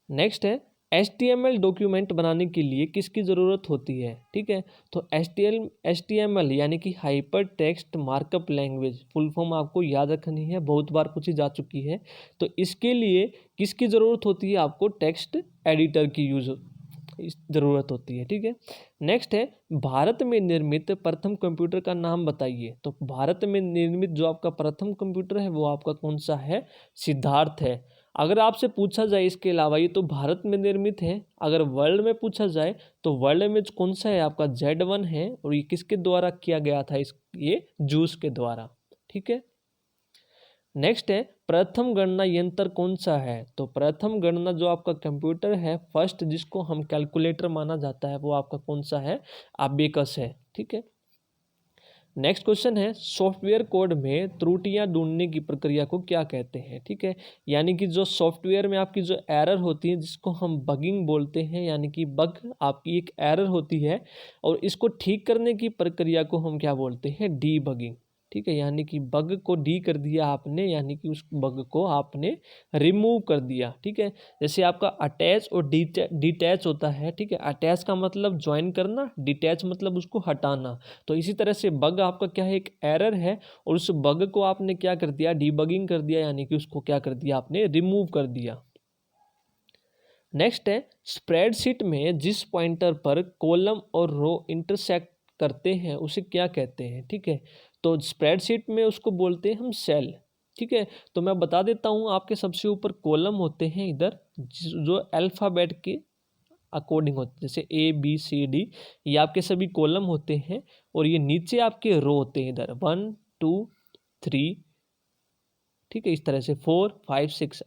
नेक्स्ट है, HTML डॉक्यूमेंट बनाने के लिए किसकी ज़रूरत होती है? ठीक है, तो HTML यानी कि hyper text markup language, full form आपको याद रखनी है, बहुत बार पूछी जा चुकी है। तो इसके लिए किसकी ज़रूरत होती है? आपको टेक्स्ट एडिटर की ज़रूरत होती है, ठीक है। नेक्स्ट है, भारत में निर्मित प्रथम कंप्यूटर का नाम बताइए। तो भारत में निर्मित जो आपका प्रथम कंप्यूटर है वो आपका कौन सा है? सिद्धार्थ है। अगर आपसे पूछा जाए इसके अलावा, ये तो भारत में निर्मित है, अगर वर्ल्ड में पूछा जाए तो वर्ल्ड में कौन सा है? आपका Z1 है, और ये किसके द्वारा किया गया था? ये जूस के द्वारा, ठीक है। नेक्स्ट है, प्रथम गणना यंत्र कौन सा है? तो प्रथम गणना जो आपका कंप्यूटर है, फर्स्ट जिसको हम कैलकुलेटर माना जाता है, वो आपका कौन सा है? अबेकस है, ठीक है। नेक्स्ट क्वेश्चन है, सॉफ्टवेयर कोड में त्रुटियां ढूंढने की प्रक्रिया को क्या कहते हैं? ठीक है, यानी कि जो सॉफ्टवेयर में आपकी जो एरर होती है, जिसको हम बगिंग बोलते हैं, यानी कि बग आपकी एक एरर होती है, और इसको ठीक करने की प्रक्रिया को हम क्या बोलते हैं? डीबगिंग, ठीक है। यानी कि बग को डी कर दिया आपने, यानी कि उस बग को आपने रिमूव कर दिया, ठीक है। जैसे आपका अटैच और डिटैच होता है, ठीक है। अटैच का मतलब ज्वाइन करना, डिटैच मतलब उसको हटाना। तो इसी तरह से बग आपका क्या है? एक एरर है, और उस बग को आपने क्या कर दिया? डीबगिंग कर दिया, यानी कि उसको क्या कर दिया आपने? रिमूव कर दिया। नेक्स्ट है, स्प्रेडशीट में जिस पॉइंटर पर कॉलम और रो इंटरसेक्ट करते हैं उसे क्या कहते हैं? ठीक है, तो स्प्रेडशीट में उसको बोलते हैं हम सेल, ठीक है। तो मैं बता देता हूँ, आपके सबसे ऊपर कॉलम होते हैं इधर, जो अल्फ़ाबेट के अकॉर्डिंग होते हैं, जैसे ABCD, ये आपके सभी कॉलम होते हैं, और ये नीचे आपके रो होते हैं, इधर 1 2 3, ठीक है, इस तरह से 4 5 6।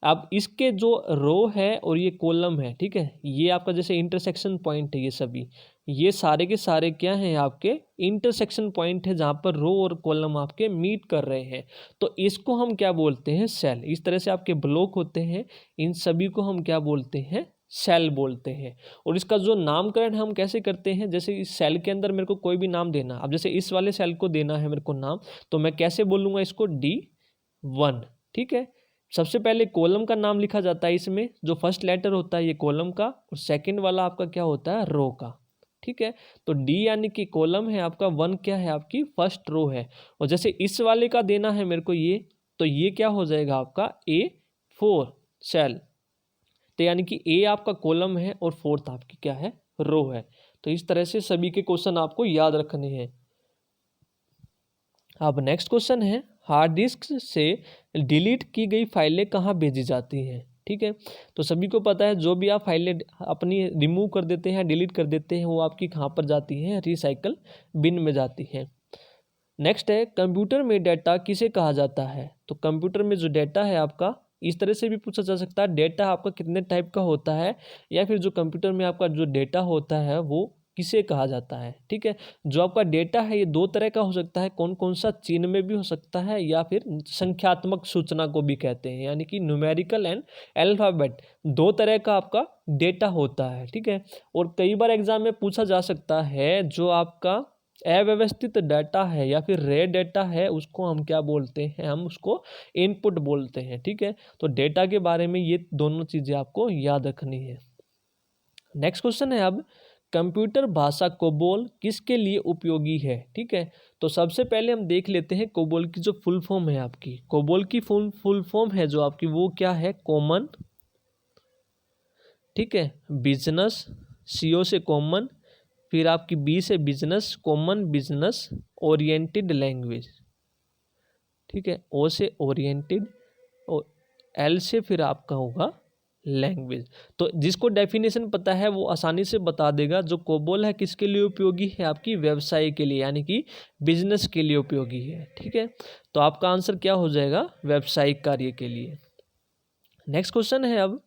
अब इसके जो रो है और ये कॉलम है, ठीक है, ये आपका जैसे इंटरसेक्शन पॉइंट है, ये सभी, ये सारे के सारे क्या हैं? आपके इंटरसेक्शन पॉइंट है, जहाँ पर रो और कॉलम आपके मीट कर रहे हैं, तो इसको हम क्या बोलते हैं? सेल। इस तरह से आपके ब्लॉक होते हैं, इन सभी को हम क्या बोलते हैं? सेल बोलते हैं। और इसका जो नामकरण हम कैसे करते हैं, जैसे इस सेल के अंदर मेरे को कोई भी नाम देना, अब जैसे इस वाले सेल को देना है मेरे को नाम, तो मैं कैसे बोलूँगा इसको, D1। ठीक है, सबसे पहले कॉलम का नाम लिखा जाता है, इसमें जो फर्स्ट लेटर होता है ये कॉलम का, और सेकंड वाला आपका क्या होता है, रो का। ठीक है, तो D यानी कि कॉलम है आपका, 1 क्या है, आपकी फर्स्ट रो है। और जैसे इस वाले का देना है मेरे को ये, तो ये क्या हो जाएगा आपका A4 सेल। तो यानी कि ए आपका कॉलम है और फोर्थ आपकी क्या है, रो है। तो इस तरह से सभी के क्वेश्चन आपको याद रखने हैं। अब नेक्स्ट क्वेश्चन है, हार्ड डिस्क से डिलीट की गई फाइलें कहाँ भेजी जाती हैं। ठीक है, तो सभी को पता है जो भी आप फाइलें अपनी रिमूव कर देते हैं, डिलीट कर देते हैं, वो आपकी कहाँ पर जाती हैं, रिसाइकल बिन में जाती हैं। नेक्स्ट है, कंप्यूटर में डेटा किसे कहा जाता है। तो कंप्यूटर में जो डेटा है आपका, इस तरह से भी पूछा जा सकता है, डेटा आपका कितने टाइप का होता है, या फिर जो कंप्यूटर में आपका जो डेटा होता है वो किसे कहा जाता है। ठीक है, जो आपका डेटा है ये 2 तरह का हो सकता है, कौन कौन सा, चिन्ह में भी हो सकता है या फिर संख्यात्मक सूचना को भी कहते हैं, यानी कि न्यूमेरिकल एंड अल्फाबेट, 2 तरह का आपका डेटा होता है। ठीक है, और कई बार एग्जाम में पूछा जा सकता है, जो आपका अव्यवस्थित डाटा है या फिर रे डाटा है, उसको हम क्या बोलते हैं, हम उसको इनपुट बोलते हैं। ठीक है, तो डेटा के बारे में ये दोनों चीज़ें आपको याद रखनी है। नेक्स्ट क्वेश्चन है, अब कंप्यूटर भाषा कोबोल किसके लिए उपयोगी है। ठीक है, तो सबसे पहले हम देख लेते हैं कोबोल की जो फुल फॉर्म है आपकी, कोबोल की फुल फॉर्म है जो आपकी, वो क्या है, कॉमन, ठीक है, बिजनेस, CO से कॉमन, फिर आपकी B से business, common business oriented language. ठीक है, O से ओरिएंटेड, और L से फिर आपका होगा लैंग्वेज। तो जिसको डेफिनेशन पता है वो आसानी से बता देगा। जो कोबोल है किसके लिए उपयोगी है, आपकी व्यवसाय के लिए, यानी कि बिजनेस के लिए उपयोगी है। ठीक है, तो आपका आंसर क्या हो जाएगा, व्यावसायिक कार्य के लिए। नेक्स्ट क्वेश्चन है, अब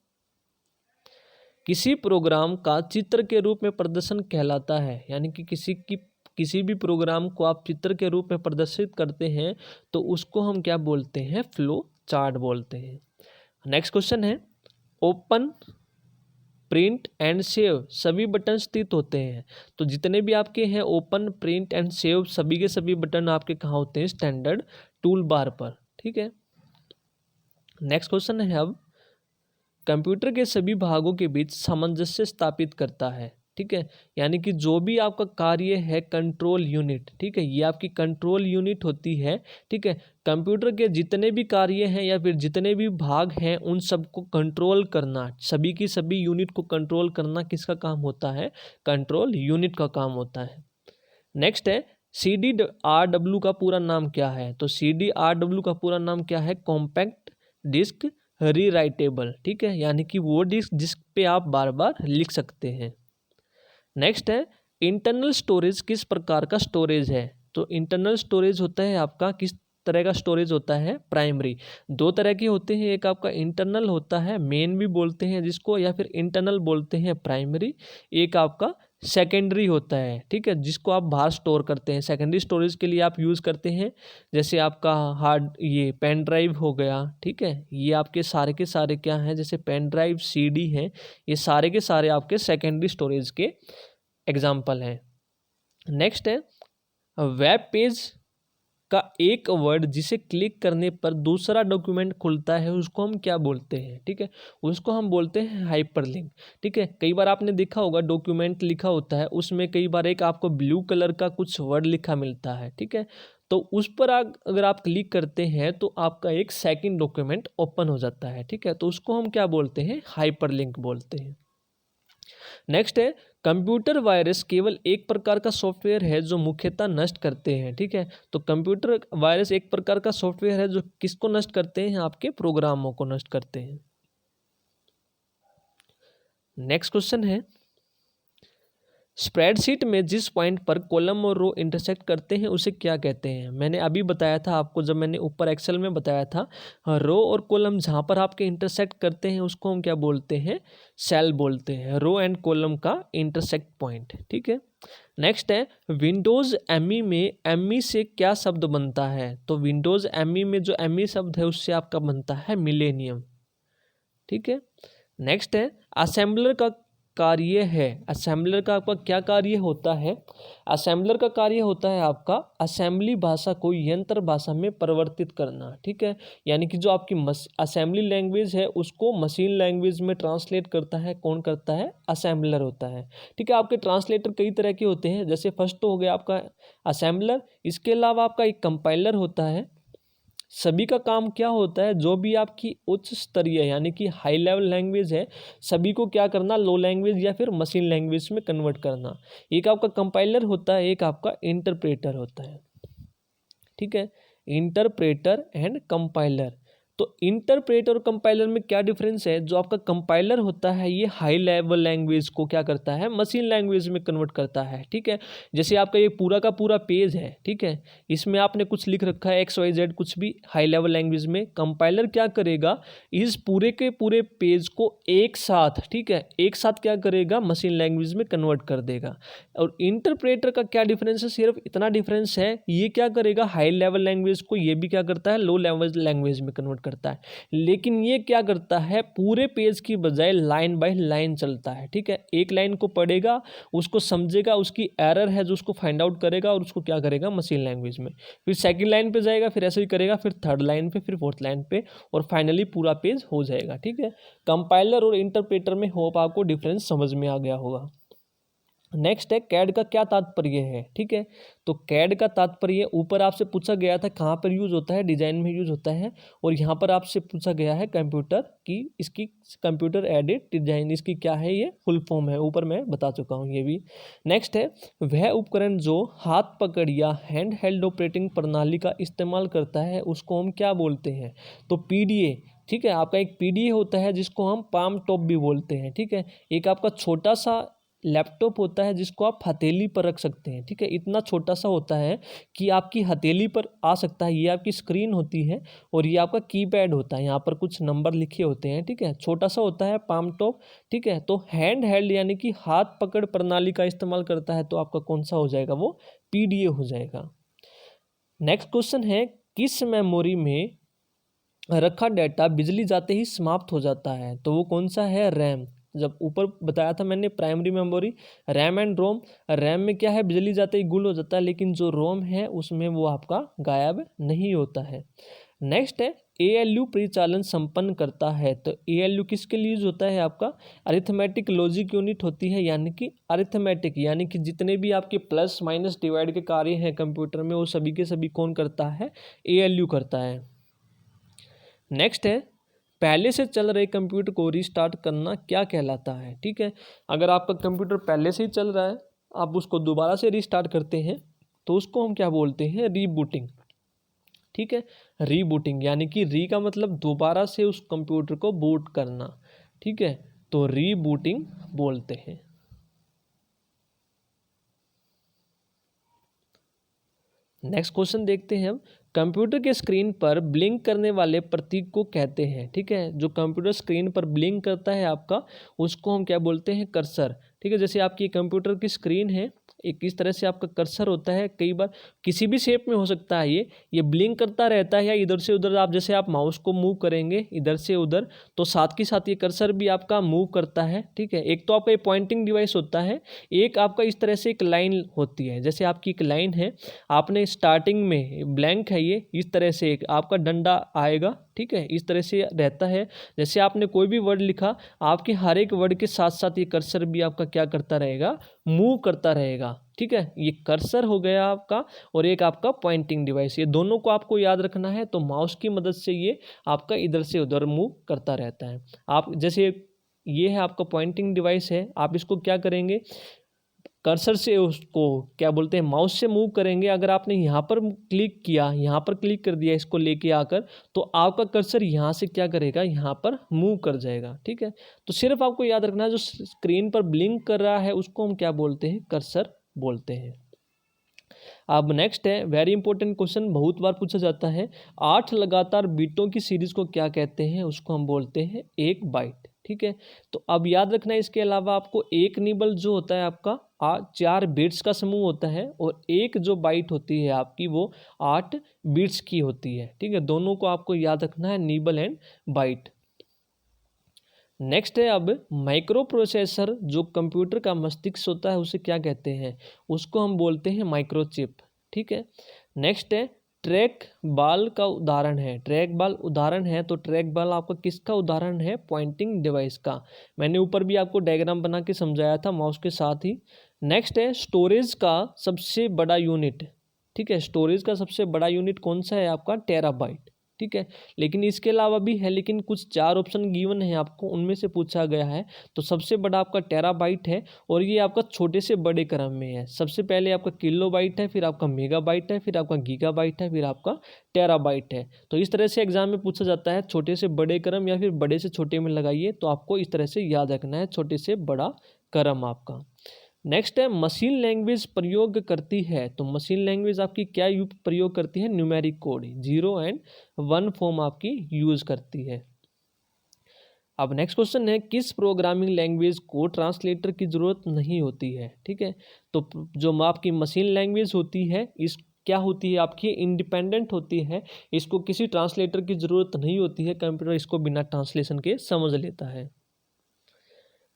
किसी प्रोग्राम का चित्र के रूप में प्रदर्शन कहलाता है, यानी कि किसी भी प्रोग्राम को आप चित्र के रूप में प्रदर्शित करते हैं तो उसको हम क्या बोलते हैं, फ्लो चार्ट बोलते हैं। नेक्स्ट क्वेश्चन है, ओपन, प्रिंट एंड सेव सभी बटन स्थित होते हैं। तो जितने भी आपके हैं ओपन, प्रिंट एंड सेव, सभी के सभी बटन आपके कहाँ होते हैं, स्टैंडर्ड टूल बार पर। ठीक है, नेक्स्ट क्वेश्चन है, अब कंप्यूटर के सभी भागों के बीच सामंजस्य स्थापित करता है। ठीक है, यानी कि जो भी आपका कार्य है, कंट्रोल यूनिट, ठीक है, ये आपकी कंट्रोल यूनिट होती है। ठीक है, कंप्यूटर के जितने भी कार्य हैं या फिर जितने भी भाग हैं उन सबको कंट्रोल करना, सभी की सभी यूनिट को कंट्रोल करना किसका काम होता है, कंट्रोल यूनिट का काम होता है। नेक्स्ट है, CDRW का पूरा नाम क्या है। तो CDRW का पूरा नाम क्या है, कॉम्पैक्ट डिस्क रीराइटेबल। ठीक है, यानी कि वो डिस्क जिस पे आप बार बार लिख सकते हैं। नेक्स्ट है, इंटरनल स्टोरेज किस प्रकार का स्टोरेज है। तो इंटरनल स्टोरेज होता है आपका, किस तरह का स्टोरेज होता है, प्राइमरी। 2 तरह के होते हैं, एक आपका इंटरनल होता है, मेन भी बोलते हैं जिसको, या फिर इंटरनल बोलते हैं प्राइमरी। एक आपका सेकेंडरी होता है, ठीक है, जिसको आप बाहर स्टोर करते हैं। सेकेंडरी स्टोरेज के लिए आप यूज़ करते हैं, जैसे आपका हार्ड, ये पेन ड्राइव हो गया। ठीक है, ये आपके सारे के सारे क्या हैं, जैसे पेन ड्राइव, CD हैं, ये सारे के सारे आपके सेकेंडरी स्टोरेज के एग्जाम्पल हैं। नेक्स्ट है, वेब पेज का एक वर्ड जिसे क्लिक करने पर दूसरा डॉक्यूमेंट खुलता है उसको हम क्या बोलते हैं। ठीक है, उसको हम बोलते हैं हाइपरलिंक। ठीक है, कई बार आपने देखा होगा डॉक्यूमेंट लिखा होता है, उसमें कई बार एक आपको ब्लू कलर का कुछ वर्ड लिखा मिलता है। ठीक है, तो उस पर अगर आप क्लिक करते हैं तो आपका एक सेकंड डॉक्यूमेंट ओपन हो जाता है। ठीक है, तो उसको हम क्या बोलते हैं, हाइपरलिंक बोलते हैं। नेक्स्ट है, कंप्यूटर वायरस केवल एक प्रकार का सॉफ्टवेयर है जो मुख्यतः नष्ट करते हैं। ठीक है, तो कंप्यूटर वायरस एक प्रकार का सॉफ्टवेयर है जो किसको नष्ट करते हैं, आपके प्रोग्रामों को नष्ट करते हैं। नेक्स्ट क्वेश्चन है, स्प्रेडशीट में जिस पॉइंट पर कॉलम और रो इंटरसेक्ट करते हैं उसे क्या कहते हैं। मैंने अभी बताया था आपको, जब मैंने ऊपर एक्सेल में बताया था, रो और कॉलम जहाँ पर आपके इंटरसेक्ट करते हैं उसको हम क्या बोलते हैं, सेल बोलते हैं, रो एंड कॉलम का इंटरसेक्ट पॉइंट। ठीक है, नेक्स्ट है, विंडोज़ ME में ME से क्या शब्द बनता है। तो विंडोज़ ME में जो ME शब्द है उससे आपका बनता है मिलेनियम। ठीक है, नेक्स्ट है असेंबलर का कार्य है। असेंबलर का आपका क्या कार्य होता है? असेंबलर का कार्य होता है आपका असेंबली भाषा को यंत्र भाषा में परिवर्तित करना, ठीक है। यानी कि जो आपकी असेंबली लैंग्वेज है उसको मशीन लैंग्वेज में ट्रांसलेट करता है, कौन करता है? असेंबलर होता है, ठीक है। आपके ट्रांसलेटर कई तरह के होते हैं, जैसे फर्स्ट तो हो गया आपका असेंबलर, इसके अलावा आपका एक कंपाइलर होता है। सभी का काम क्या होता है? जो भी आपकी उच्च स्तरीय यानी कि हाई लेवल लैंग्वेज है, सभी को क्या करना? लो लैंग्वेज या फिर मशीन लैंग्वेज में कन्वर्ट करना। एक आपका कंपाइलर होता है, एक आपका इंटरप्रेटर होता है, ठीक है। Interpreter and compiler. तो इंटरप्रेटर और कंपाइलर में क्या डिफरेंस है? जो आपका कंपाइलर होता है ये हाई लेवल लैंग्वेज को क्या करता है? मशीन लैंग्वेज में कन्वर्ट करता है, ठीक है। जैसे आपका ये पूरा का पूरा पेज है, ठीक है, इसमें आपने कुछ लिख रखा है XYZ कुछ भी हाई लेवल लैंग्वेज में, कंपाइलर क्या करेगा? इस पूरे के पूरे पेज को एक साथ, ठीक है, एक साथ क्या करेगा? मशीन लैंग्वेज में कन्वर्ट कर देगा। और इंटरप्रेटर का क्या डिफरेंस है? सिर्फ इतना डिफरेंस है, ये क्या करेगा? हाई लेवल लैंग्वेज को ये भी क्या करता है? लो लेवल लैंग्वेज में कन्वर्ट करता है। लेकिन ये क्या करता है? पूरे पेज की बजाय लाइन बाय लाइन चलता है, ठीक है। एक लाइन को पढ़ेगा, उसको समझेगा, उसकी एरर है जो उसको फाइंड आउट करेगा और उसको क्या करेगा? मशीन लैंग्वेज में, फिर सेकंड लाइन पे जाएगा, फिर ऐसे ही करेगा, फिर थर्ड लाइन पे, फिर फोर्थ लाइन पे, और फाइनली पूरा पेज हो जाएगा, ठीक है। कंपाइलर और इंटरप्रेटर में होप आपको डिफरेंस समझ में आ गया होगा। नेक्स्ट है कैड का क्या तात्पर्य है, ठीक है। तो कैड का तात्पर्य ऊपर आपसे पूछा गया था कहाँ पर यूज होता है? डिजाइन में यूज होता है। और यहाँ पर आपसे पूछा गया है कंप्यूटर की, इसकी कंप्यूटर एडेड डिजाइन, इसकी क्या है? ये फुल फॉर्म है, ऊपर मैं बता चुका हूँ ये भी। नेक्स्ट है वह उपकरण जो हाथ पकड़ या हैंड हेल्ड ऑपरेटिंग प्रणाली का इस्तेमाल करता है उसको हम क्या बोलते हैं? तो PDA, ठीक है। आपका एक PDA होता है जिसको हम पाम टॉप भी बोलते हैं, ठीक है। एक आपका छोटा सा लैपटॉप होता है जिसको आप हथेली पर रख सकते हैं, ठीक है। इतना छोटा सा होता है कि आपकी हथेली पर आ सकता है। ये आपकी स्क्रीन होती है और ये आपका कीपैड होता है, यहाँ पर कुछ नंबर लिखे होते हैं, ठीक है। छोटा सा होता है पाम टॉप, ठीक है। तो हैंड हेल्ड यानी कि हाथ पकड़ प्रणाली का इस्तेमाल करता है, तो आपका कौन सा हो जाएगा? वो PDA हो जाएगा। नेक्स्ट क्वेश्चन है किस मेमोरी में रखा डाटा बिजली जाते ही समाप्त हो जाता है? तो वो कौन सा है? रैम। जब ऊपर बताया था मैंने primary memory, RAM and ROM. RAM में क्या है? बिजली जाते ही गुल हो जाता है, लेकिन जो रोम है उसमें वो आपका गायब नहीं होता है। नेक्स्ट है ALU परिचालन संपन्न करता है। तो ALU किसके लिए यूज होता है? आपका अरिथमेटिक लॉजिक यूनिट होती है, यानी कि अरिथमेटिक यानी कि जितने भी आपके प्लस माइनस डिवाइड के कार्य हैं कंप्यूटर में वो सभी के सभी कौन करता है? ALU करता है। नेक्स्ट है पहले से चल रहे कंप्यूटर को रीस्टार्ट करना क्या कहलाता है? ठीक है, अगर आपका कंप्यूटर पहले से ही चल रहा है, आप उसको दोबारा से रीस्टार्ट करते हैं तो उसको हम क्या बोलते हैं? रीबूटिंग। ठीक है, रीबूटिंग यानी कि री का मतलब दोबारा से उस कंप्यूटर को बूट करना। ठीक है, तो रीबूटिंग बोलते हैं। नेक्स्ट क्वेश्चन देखते हैं हम। कंप्यूटर के स्क्रीन पर ब्लिंक करने वाले प्रतीक को कहते हैं। ठीक है, जो कंप्यूटर स्क्रीन पर ब्लिंक करता है आपका, उसको हम क्या बोलते हैं? कर्सर। ठीक है, जैसे आपकी कंप्यूटर की स्क्रीन है, एक इस तरह से आपका कर्सर होता है, कई बार किसी भी शेप में हो सकता है, ये ब्लिंक करता रहता है, या इधर से उधर आप जैसे आप माउस को मूव करेंगे इधर से उधर, तो साथ के साथ ये कर्सर भी आपका मूव करता है। ठीक है, एक तो आपका ये पॉइंटिंग डिवाइस होता है, एक आपका इस तरह से एक लाइन होती है, जैसे आपकी एक लाइन है, आपने स्टार्टिंग में ब्लैंक है, ये इस तरह से एक आपका डंडा आएगा। ठीक है, इस तरह से रहता है। जैसे आपने कोई भी वर्ड लिखा, आपके हर एक वर्ड के साथ साथ ये कर्सर भी आपका क्या करता रहेगा? मूव करता रहेगा। ठीक है, ये कर्सर हो गया आपका, और एक आपका पॉइंटिंग डिवाइस, ये दोनों को आपको याद रखना है। तो माउस की मदद से ये आपका इधर से उधर मूव करता रहता है। आप जैसे ये है आपका पॉइंटिंग डिवाइस है, आप इसको क्या करेंगे? कर्सर से उसको क्या बोलते हैं? माउस से मूव करेंगे। अगर आपने यहाँ पर क्लिक किया, यहाँ पर क्लिक कर दिया इसको लेके आकर, तो आपका कर्सर यहाँ से क्या करेगा? यहाँ पर मूव कर जाएगा। ठीक है, तो सिर्फ आपको याद रखना है जो स्क्रीन पर ब्लिंक कर रहा है उसको हम क्या बोलते हैं? कर्सर बोलते हैं। अब नेक्स्ट है वेरी इंपॉर्टेंट क्वेश्चन, बहुत बार पूछा जाता है। 8 लगातार बीटों की सीरीज को क्या कहते हैं? उसको हम बोलते हैं 1 बाइट। ठीक है, तो अब याद रखना है, इसके अलावा आपको एक निबल जो होता है आपका 4 बिट्स का समूह होता है, और एक जो बाइट होती है आपकी वो 8 बिट्स की होती है। ठीक है, दोनों को आपको याद रखना है, निबल एंड बाइट। नेक्स्ट है अब माइक्रो प्रोसेसर, जो कंप्यूटर का मस्तिष्क होता है उसे क्या कहते हैं, उसको हम बोलते हैं माइक्रोचिप। ठीक है। नेक्स्ट है ट्रैक बॉल का उदाहरण है, ट्रैक बॉल उदाहरण है, तो ट्रैक बॉल आपका किसका उदाहरण है, पॉइंटिंग डिवाइस का। मैंने ऊपर भी आपको डायग्राम बना के समझाया था माउस के साथ ही। नेक्स्ट है स्टोरेज का सबसे बड़ा यूनिट। ठीक है, स्टोरेज का सबसे बड़ा यूनिट कौन सा है आपका, टेराबाइट। ठीक है, लेकिन इसके अलावा भी है, लेकिन कुछ 4 ऑप्शन गिवन है आपको, उनमें से पूछा गया है। तो सबसे बड़ा आपका टेराबाइट है और ये आपका छोटे से बड़े क्रम में है। सबसे पहले आपका किलोबाइट है, फिर आपका मेगाबाइट है, फिर आपका गीगाबाइट है, फिर आपका टेराबाइट है। तो इस तरह से एग्जाम में पूछा जाता है, छोटे से बड़े क्रम या फिर बड़े से छोटे में लगाइए, तो आपको इस तरह से याद रखना है, छोटे से बड़ा क्रम आपका। नेक्स्ट है मशीन लैंग्वेज प्रयोग करती है, तो मशीन लैंग्वेज आपकी क्या प्रयोग करती है, न्यूमेरिक कोड 0 एंड 1 फॉर्म आपकी यूज करती है। अब नेक्स्ट क्वेश्चन है किस प्रोग्रामिंग लैंग्वेज को ट्रांसलेटर की जरूरत नहीं होती है। ठीक है, तो जो आपकी मशीन लैंग्वेज होती है इस क्या होती है आपकी, इंडिपेंडेंट होती है, इसको किसी ट्रांसलेटर की जरूरत नहीं होती है, कंप्यूटर इसको बिना ट्रांसलेशन के समझ लेता है।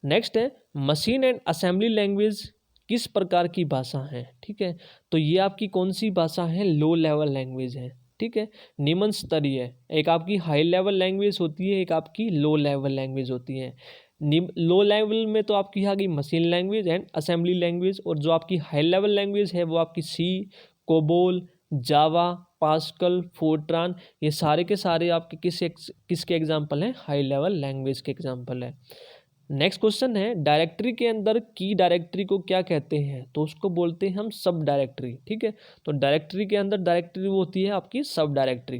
नेक्स्ट है मशीन एंड असेंबली लैंग्वेज किस प्रकार की भाषा है। ठीक है, तो ये आपकी कौन सी भाषा है, लो लेवल लैंग्वेज है। ठीक है, निम्न स्तरीय, एक आपकी हाई लेवल लैंग्वेज होती है, एक आपकी लो लेवल लैंग्वेज होती है। लो लेवल में तो आपकी आ गई machine language and assembly language, और जो आपकी हाई लेवल लैंग्वेज है वो आपकी सी, कोबोल, जावा, पास्कल, फोर्ट्रान, ये सारे के सारे आपके किसके एग्जाम्पल हैं, हाई लेवल लैंग्वेज के एग्जाम्पल है। नेक्स्ट क्वेश्चन है डायरेक्टरी के अंदर की डायरेक्टरी को क्या कहते हैं, तो उसको बोलते हैं हम सब डायरेक्टरी। ठीक है, तो डायरेक्टरी के अंदर डायरेक्टरी वो होती है आपकी सब डायरेक्टरी।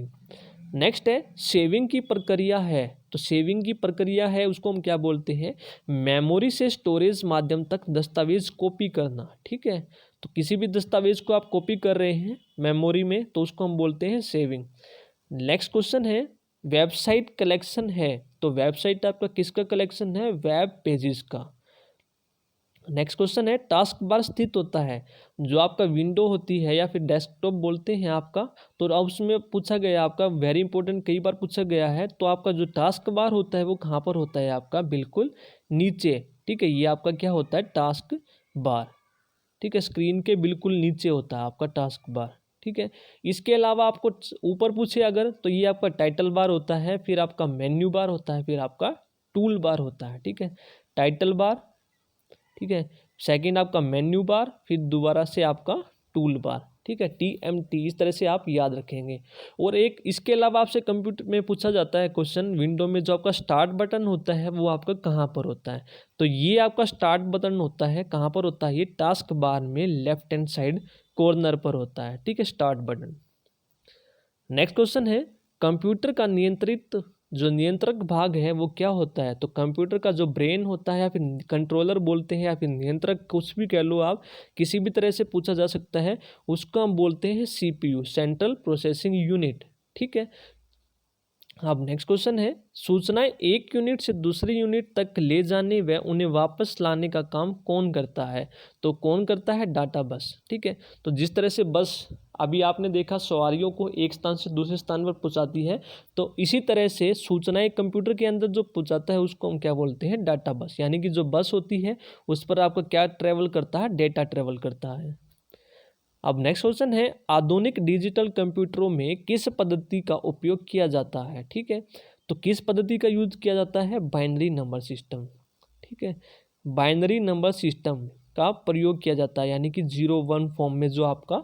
नेक्स्ट है सेविंग की प्रक्रिया है, तो सेविंग की प्रक्रिया है उसको हम क्या बोलते हैं, मेमोरी से स्टोरेज माध्यम तक दस्तावेज कॉपी करना। ठीक है, तो किसी भी दस्तावेज को आप कॉपी कर रहे हैं मेमोरी में, तो उसको हम बोलते हैं सेविंग। नेक्स्ट क्वेश्चन है वेबसाइट कलेक्शन है, तो वेबसाइट आपका किसका कलेक्शन है, वेब पेजेस का। नेक्स्ट क्वेश्चन है टास्क बार स्थित होता है, जो आपका विंडो होती है या फिर डेस्कटॉप बोलते हैं आपका, तो अब उसमें पूछा गया आपका वेरी इंपॉर्टेंट, कई बार पूछा गया है, तो आपका जो टास्क बार होता है वो कहाँ पर होता है आपका, बिल्कुल नीचे। ठीक है, ये आपका क्या होता है, टास्क बार। ठीक है, स्क्रीन के बिल्कुल नीचे होता है आपका टास्क बार। ठीक है, इसके अलावा आपको ऊपर पूछे अगर, तो ये आपका टाइटल बार होता है, फिर आपका मेन्यू बार होता है, फिर आपका टूल बार होता है। ठीक है, टाइटल बार, ठीक है, सेकंड आपका मेन्यू बार, फिर दोबारा से आपका टूल बार। ठीक है, TMT, इस तरह से आप याद रखेंगे। और एक इसके अलावा आपसे कंप्यूटर में पूछा जाता है क्वेश्चन, विंडो में जो आपका स्टार्ट बटन होता है वो आपका कहाँ पर होता है, तो ये आपका स्टार्ट बटन होता है कहाँ पर होता है, ये टास्क बार में लेफ्ट हैंड साइड कॉर्नर पर होता है। ठीक है, स्टार्ट बटन। नेक्स्ट क्वेश्चन है कंप्यूटर का नियंत्रित जो नियंत्रक भाग है वो क्या होता है, तो कंप्यूटर का जो ब्रेन होता है या फिर कंट्रोलर बोलते हैं या फिर नियंत्रक, कुछ भी कह लो आप, किसी भी तरह से पूछा जा सकता है, उसको हम बोलते हैं CPU, सेंट्रल प्रोसेसिंग यूनिट। ठीक है, अब नेक्स्ट क्वेश्चन है सूचनाएं एक यूनिट से दूसरी यूनिट तक ले जाने व उन्हें वापस लाने का काम कौन करता है, तो कौन करता है, डाटा बस। ठीक है, तो जिस तरह से बस अभी आपने देखा सवारियों को एक स्थान से दूसरे स्थान पर पहुंचाती है, तो इसी तरह से सूचनाएं कंप्यूटर के अंदर जो पहुंचाता है उसको हम क्या बोलते हैं, डाटा बस। यानी कि जो बस होती है उस पर आपका क्या ट्रेवल करता है, डेटा ट्रेवल करता है। अब नेक्स्ट क्वेश्चन है आधुनिक डिजिटल कंप्यूटरों में किस पद्धति का उपयोग किया जाता है। ठीक है, तो किस पद्धति का यूज किया जाता है, बाइनरी नंबर सिस्टम। ठीक है, बाइनरी नंबर सिस्टम का प्रयोग किया जाता है, यानी कि 0-1 फॉर्म में जो आपका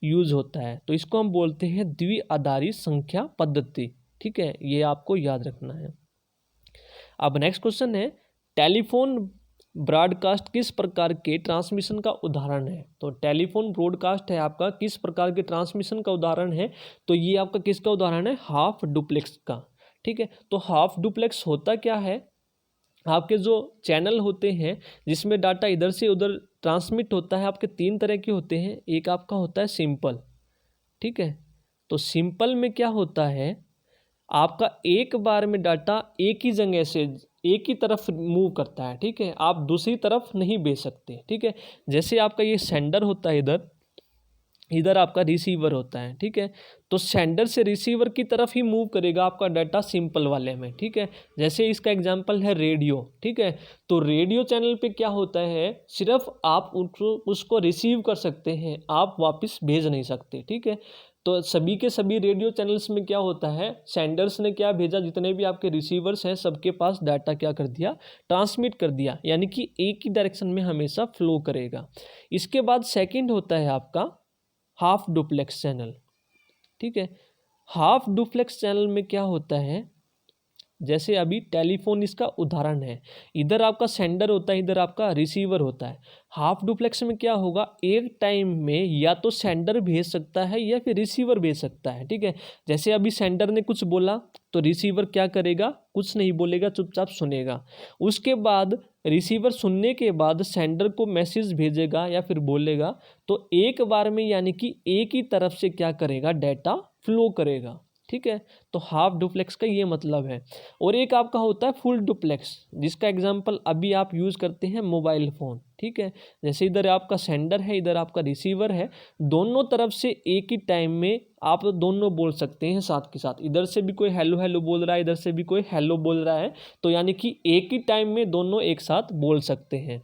यूज होता है, तो इसको हम बोलते हैं द्विआधारी संख्या पद्धति। ठीक है, ये आपको याद रखना है। अब नेक्स्ट क्वेश्चन है टेलीफोन ब्रॉडकास्ट किस प्रकार के ट्रांसमिशन का उदाहरण है, तो टेलीफोन ब्रॉडकास्ट है आपका किस प्रकार के ट्रांसमिशन का उदाहरण है, तो ये आपका किसका उदाहरण है, हाफ डुप्लेक्स का। ठीक है, तो हाफ डुप्लेक्स होता क्या है, आपके जो चैनल होते हैं जिसमें डाटा इधर से उधर ट्रांसमिट होता है, आपके 3 तरह के होते हैं। एक आपका होता है सिंपल। ठीक है, तो सिंपल में क्या होता है, आपका एक बार में डाटा एक ही जगह से एक ही तरफ मूव करता है। ठीक है, आप दूसरी तरफ नहीं भेज सकते। ठीक है, जैसे आपका ये सेंडर होता है इधर, इधर आपका रिसीवर होता है, ठीक है। तो सेंडर से रिसीवर की तरफ ही मूव करेगा आपका डाटा सिंपल वाले में, ठीक है। जैसे इसका एग्जांपल है रेडियो, ठीक है। तो रेडियो चैनल पे क्या होता है, सिर्फ आप उसको रिसीव कर सकते हैं, आप वापस भेज नहीं सकते, ठीक है। तो सभी के सभी रेडियो चैनल्स में क्या होता है, सेंडर्स ने क्या भेजा, जितने भी आपके रिसीवर्स हैं सबके पास डाटा क्या कर दिया, ट्रांसमिट कर दिया, यानी कि एक ही डायरेक्शन में हमेशा फ्लो करेगा। इसके बाद सेकंड होता है आपका हाफ डुप्लेक्स चैनल, ठीक है। हाफ डुप्लेक्स चैनल में क्या होता है, जैसे अभी टेलीफोन इसका उदाहरण है, इधर आपका सेंडर होता है, इधर आपका रिसीवर होता है। हाफ डुप्लेक्स में क्या होगा, एक टाइम में या तो सेंडर भेज सकता है या फिर रिसीवर भेज सकता है, ठीक है। जैसे अभी सेंडर ने कुछ बोला तो रिसीवर क्या करेगा, कुछ नहीं बोलेगा, चुपचाप सुनेगा। उसके बाद रिसीवर सुनने के बाद सेंडर को मैसेज भेजेगा या फिर बोलेगा, तो एक बार में यानी कि एक ही तरफ से क्या करेगा, डाटा फ्लो करेगा, ठीक है। तो हाफ डुप्लेक्स का ये मतलब है। और एक आपका होता है फुल डुप्लेक्स, जिसका एग्जांपल अभी आप यूज़ करते हैं मोबाइल फ़ोन, ठीक है। जैसे इधर आपका सेंडर है, इधर आपका रिसीवर है, दोनों तरफ से एक ही टाइम में आप दोनों बोल सकते हैं साथ के साथ। इधर से भी कोई हेलो हेलो बोल रहा है, इधर से भी कोई हेलो बोल रहा है, तो यानी कि एक ही टाइम में दोनों एक साथ बोल सकते हैं,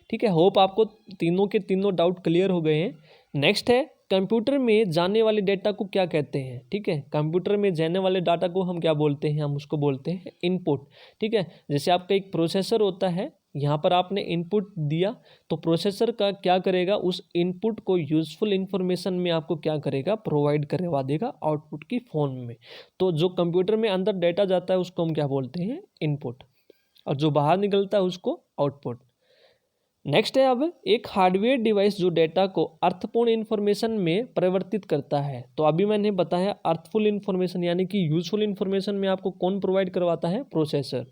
ठीक है। होप आपको तीनों के तीनों डाउट क्लियर हो गए हैं। नेक्स्ट है कंप्यूटर में जाने वाले डेटा को क्या कहते हैं, ठीक है। कंप्यूटर में जाने वाले डाटा को हम क्या बोलते हैं, हम उसको बोलते हैं इनपुट, ठीक है। जैसे आपका एक प्रोसेसर होता है, यहाँ पर आपने इनपुट दिया तो प्रोसेसर का क्या करेगा, उस इनपुट को यूजफुल इंफॉर्मेशन में आपको क्या करेगा, प्रोवाइड करवा देगा आउटपुट की फॉर्म में। तो जो कंप्यूटर में अंदर डेटा जाता है उसको हम क्या बोलते हैं, इनपुट, और जो बाहर निकलता है उसको आउटपुट। नेक्स्ट है अब एक हार्डवेयर डिवाइस जो डेटा को अर्थपूर्ण इन्फॉर्मेशन में परिवर्तित करता है। तो अभी मैंने बताया अर्थफुल इन्फॉर्मेशन यानी कि यूजफुल इन्फॉर्मेशन में आपको कौन प्रोवाइड करवाता है, प्रोसेसर।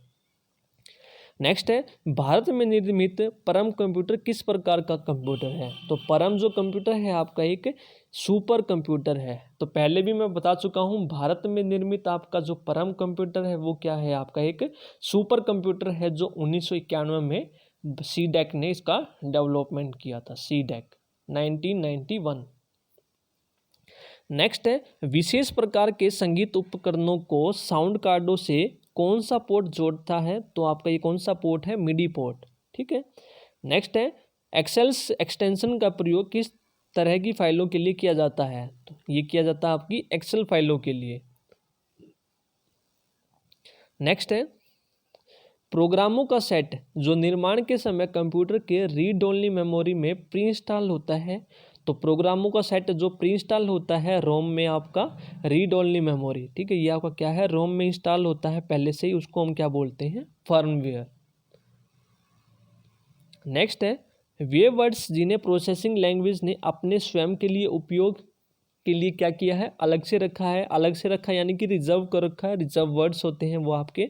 नेक्स्ट है भारत में निर्मित परम कंप्यूटर किस प्रकार का कंप्यूटर है। तो परम जो कंप्यूटर है आपका एक सुपर कंप्यूटर है। तो पहले भी मैं बता चुका हूँ, भारत में निर्मित आपका जो परम कंप्यूटर है वो क्या है, आपका एक सुपर कंप्यूटर है, जो 1991 में सीडेक ने इसका डेवलपमेंट किया था, सीडेक 1991। नेक्स्ट है विशेष प्रकार के संगीत उपकरणों को साउंड कार्डों से कौन सा पोर्ट जोड़ता है। तो आपका ये कौन सा पोर्ट है, मिडी पोर्ट, ठीक है। नेक्स्ट है एक्सेल्स एक्सटेंशन का प्रयोग किस तरह की फाइलों के लिए किया जाता है। तो ये किया जाता है आपकी एक्सेल फाइलों के लिए। नेक्स्ट है प्रोग्रामों का सेट जो निर्माण के समय कंप्यूटर के रीड ओनली मेमोरी में प्री इंस्टॉल होता है। तो प्रोग्रामों का सेट जो प्री इंस्टॉल होता है रोम में आपका रीड ओनली मेमोरी, ठीक है, ये आपका क्या है, रोम में इंस्टॉल होता है पहले से ही, उसको हम क्या बोलते हैं, फर्मवेयर। नेक्स्ट है वे वर्ड्स जिन्हें प्रोसेसिंग लैंग्वेज ने अपने स्वयं के लिए उपयोग के लिए क्या किया है, अलग से रखा है, अलग से रखा यानी कि रिजर्व कर रखा है, रिजर्व वर्ड्स होते हैं वो आपके।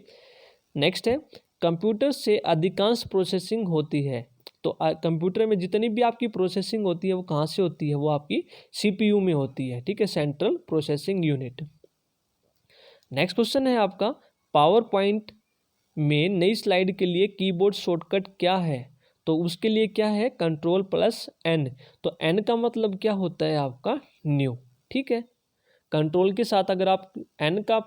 नेक्स्ट है कंप्यूटर से अधिकांश प्रोसेसिंग होती है। तो कंप्यूटर में जितनी भी आपकी प्रोसेसिंग होती है वो कहाँ से होती है, वो आपकी सीपीयू में होती है, ठीक है, central processing unit. Next question है आपका पावर पॉइंट में नई स्लाइड के लिए कीबोर्ड शॉर्टकट क्या है। तो उसके लिए क्या है, Ctrl+N। तो N का मतलब क्या होता है आपका, न्यू, ठीक है। कंट्रोल के साथ अगर आप N का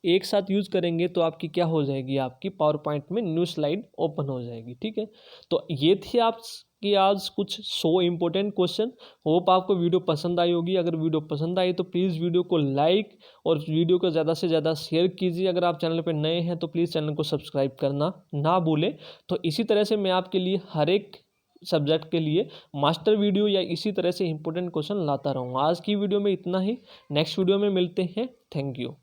एक साथ यूज करेंगे तो आपकी क्या हो जाएगी, आपकी पावर पॉइंट में न्यू स्लाइड ओपन हो जाएगी, ठीक है। तो ये थे आपकी आज कुछ 100 इंपॉर्टेंट क्वेश्चन। होप आपको वीडियो पसंद आई होगी। अगर वीडियो पसंद आई तो प्लीज़ वीडियो को लाइक और वीडियो को ज़्यादा से ज़्यादा शेयर कीजिए। अगर आप चैनल पर नए हैं तो प्लीज़ चैनल को सब्सक्राइब करना ना भूलें। तो इसी तरह से मैं आपके लिए हर एक सब्जेक्ट के लिए मास्टर वीडियो या इसी तरह से इंपॉर्टेंट क्वेश्चन लाता रहूँगा। आज की वीडियो में इतना ही, नेक्स्ट वीडियो में मिलते हैं। Thank you.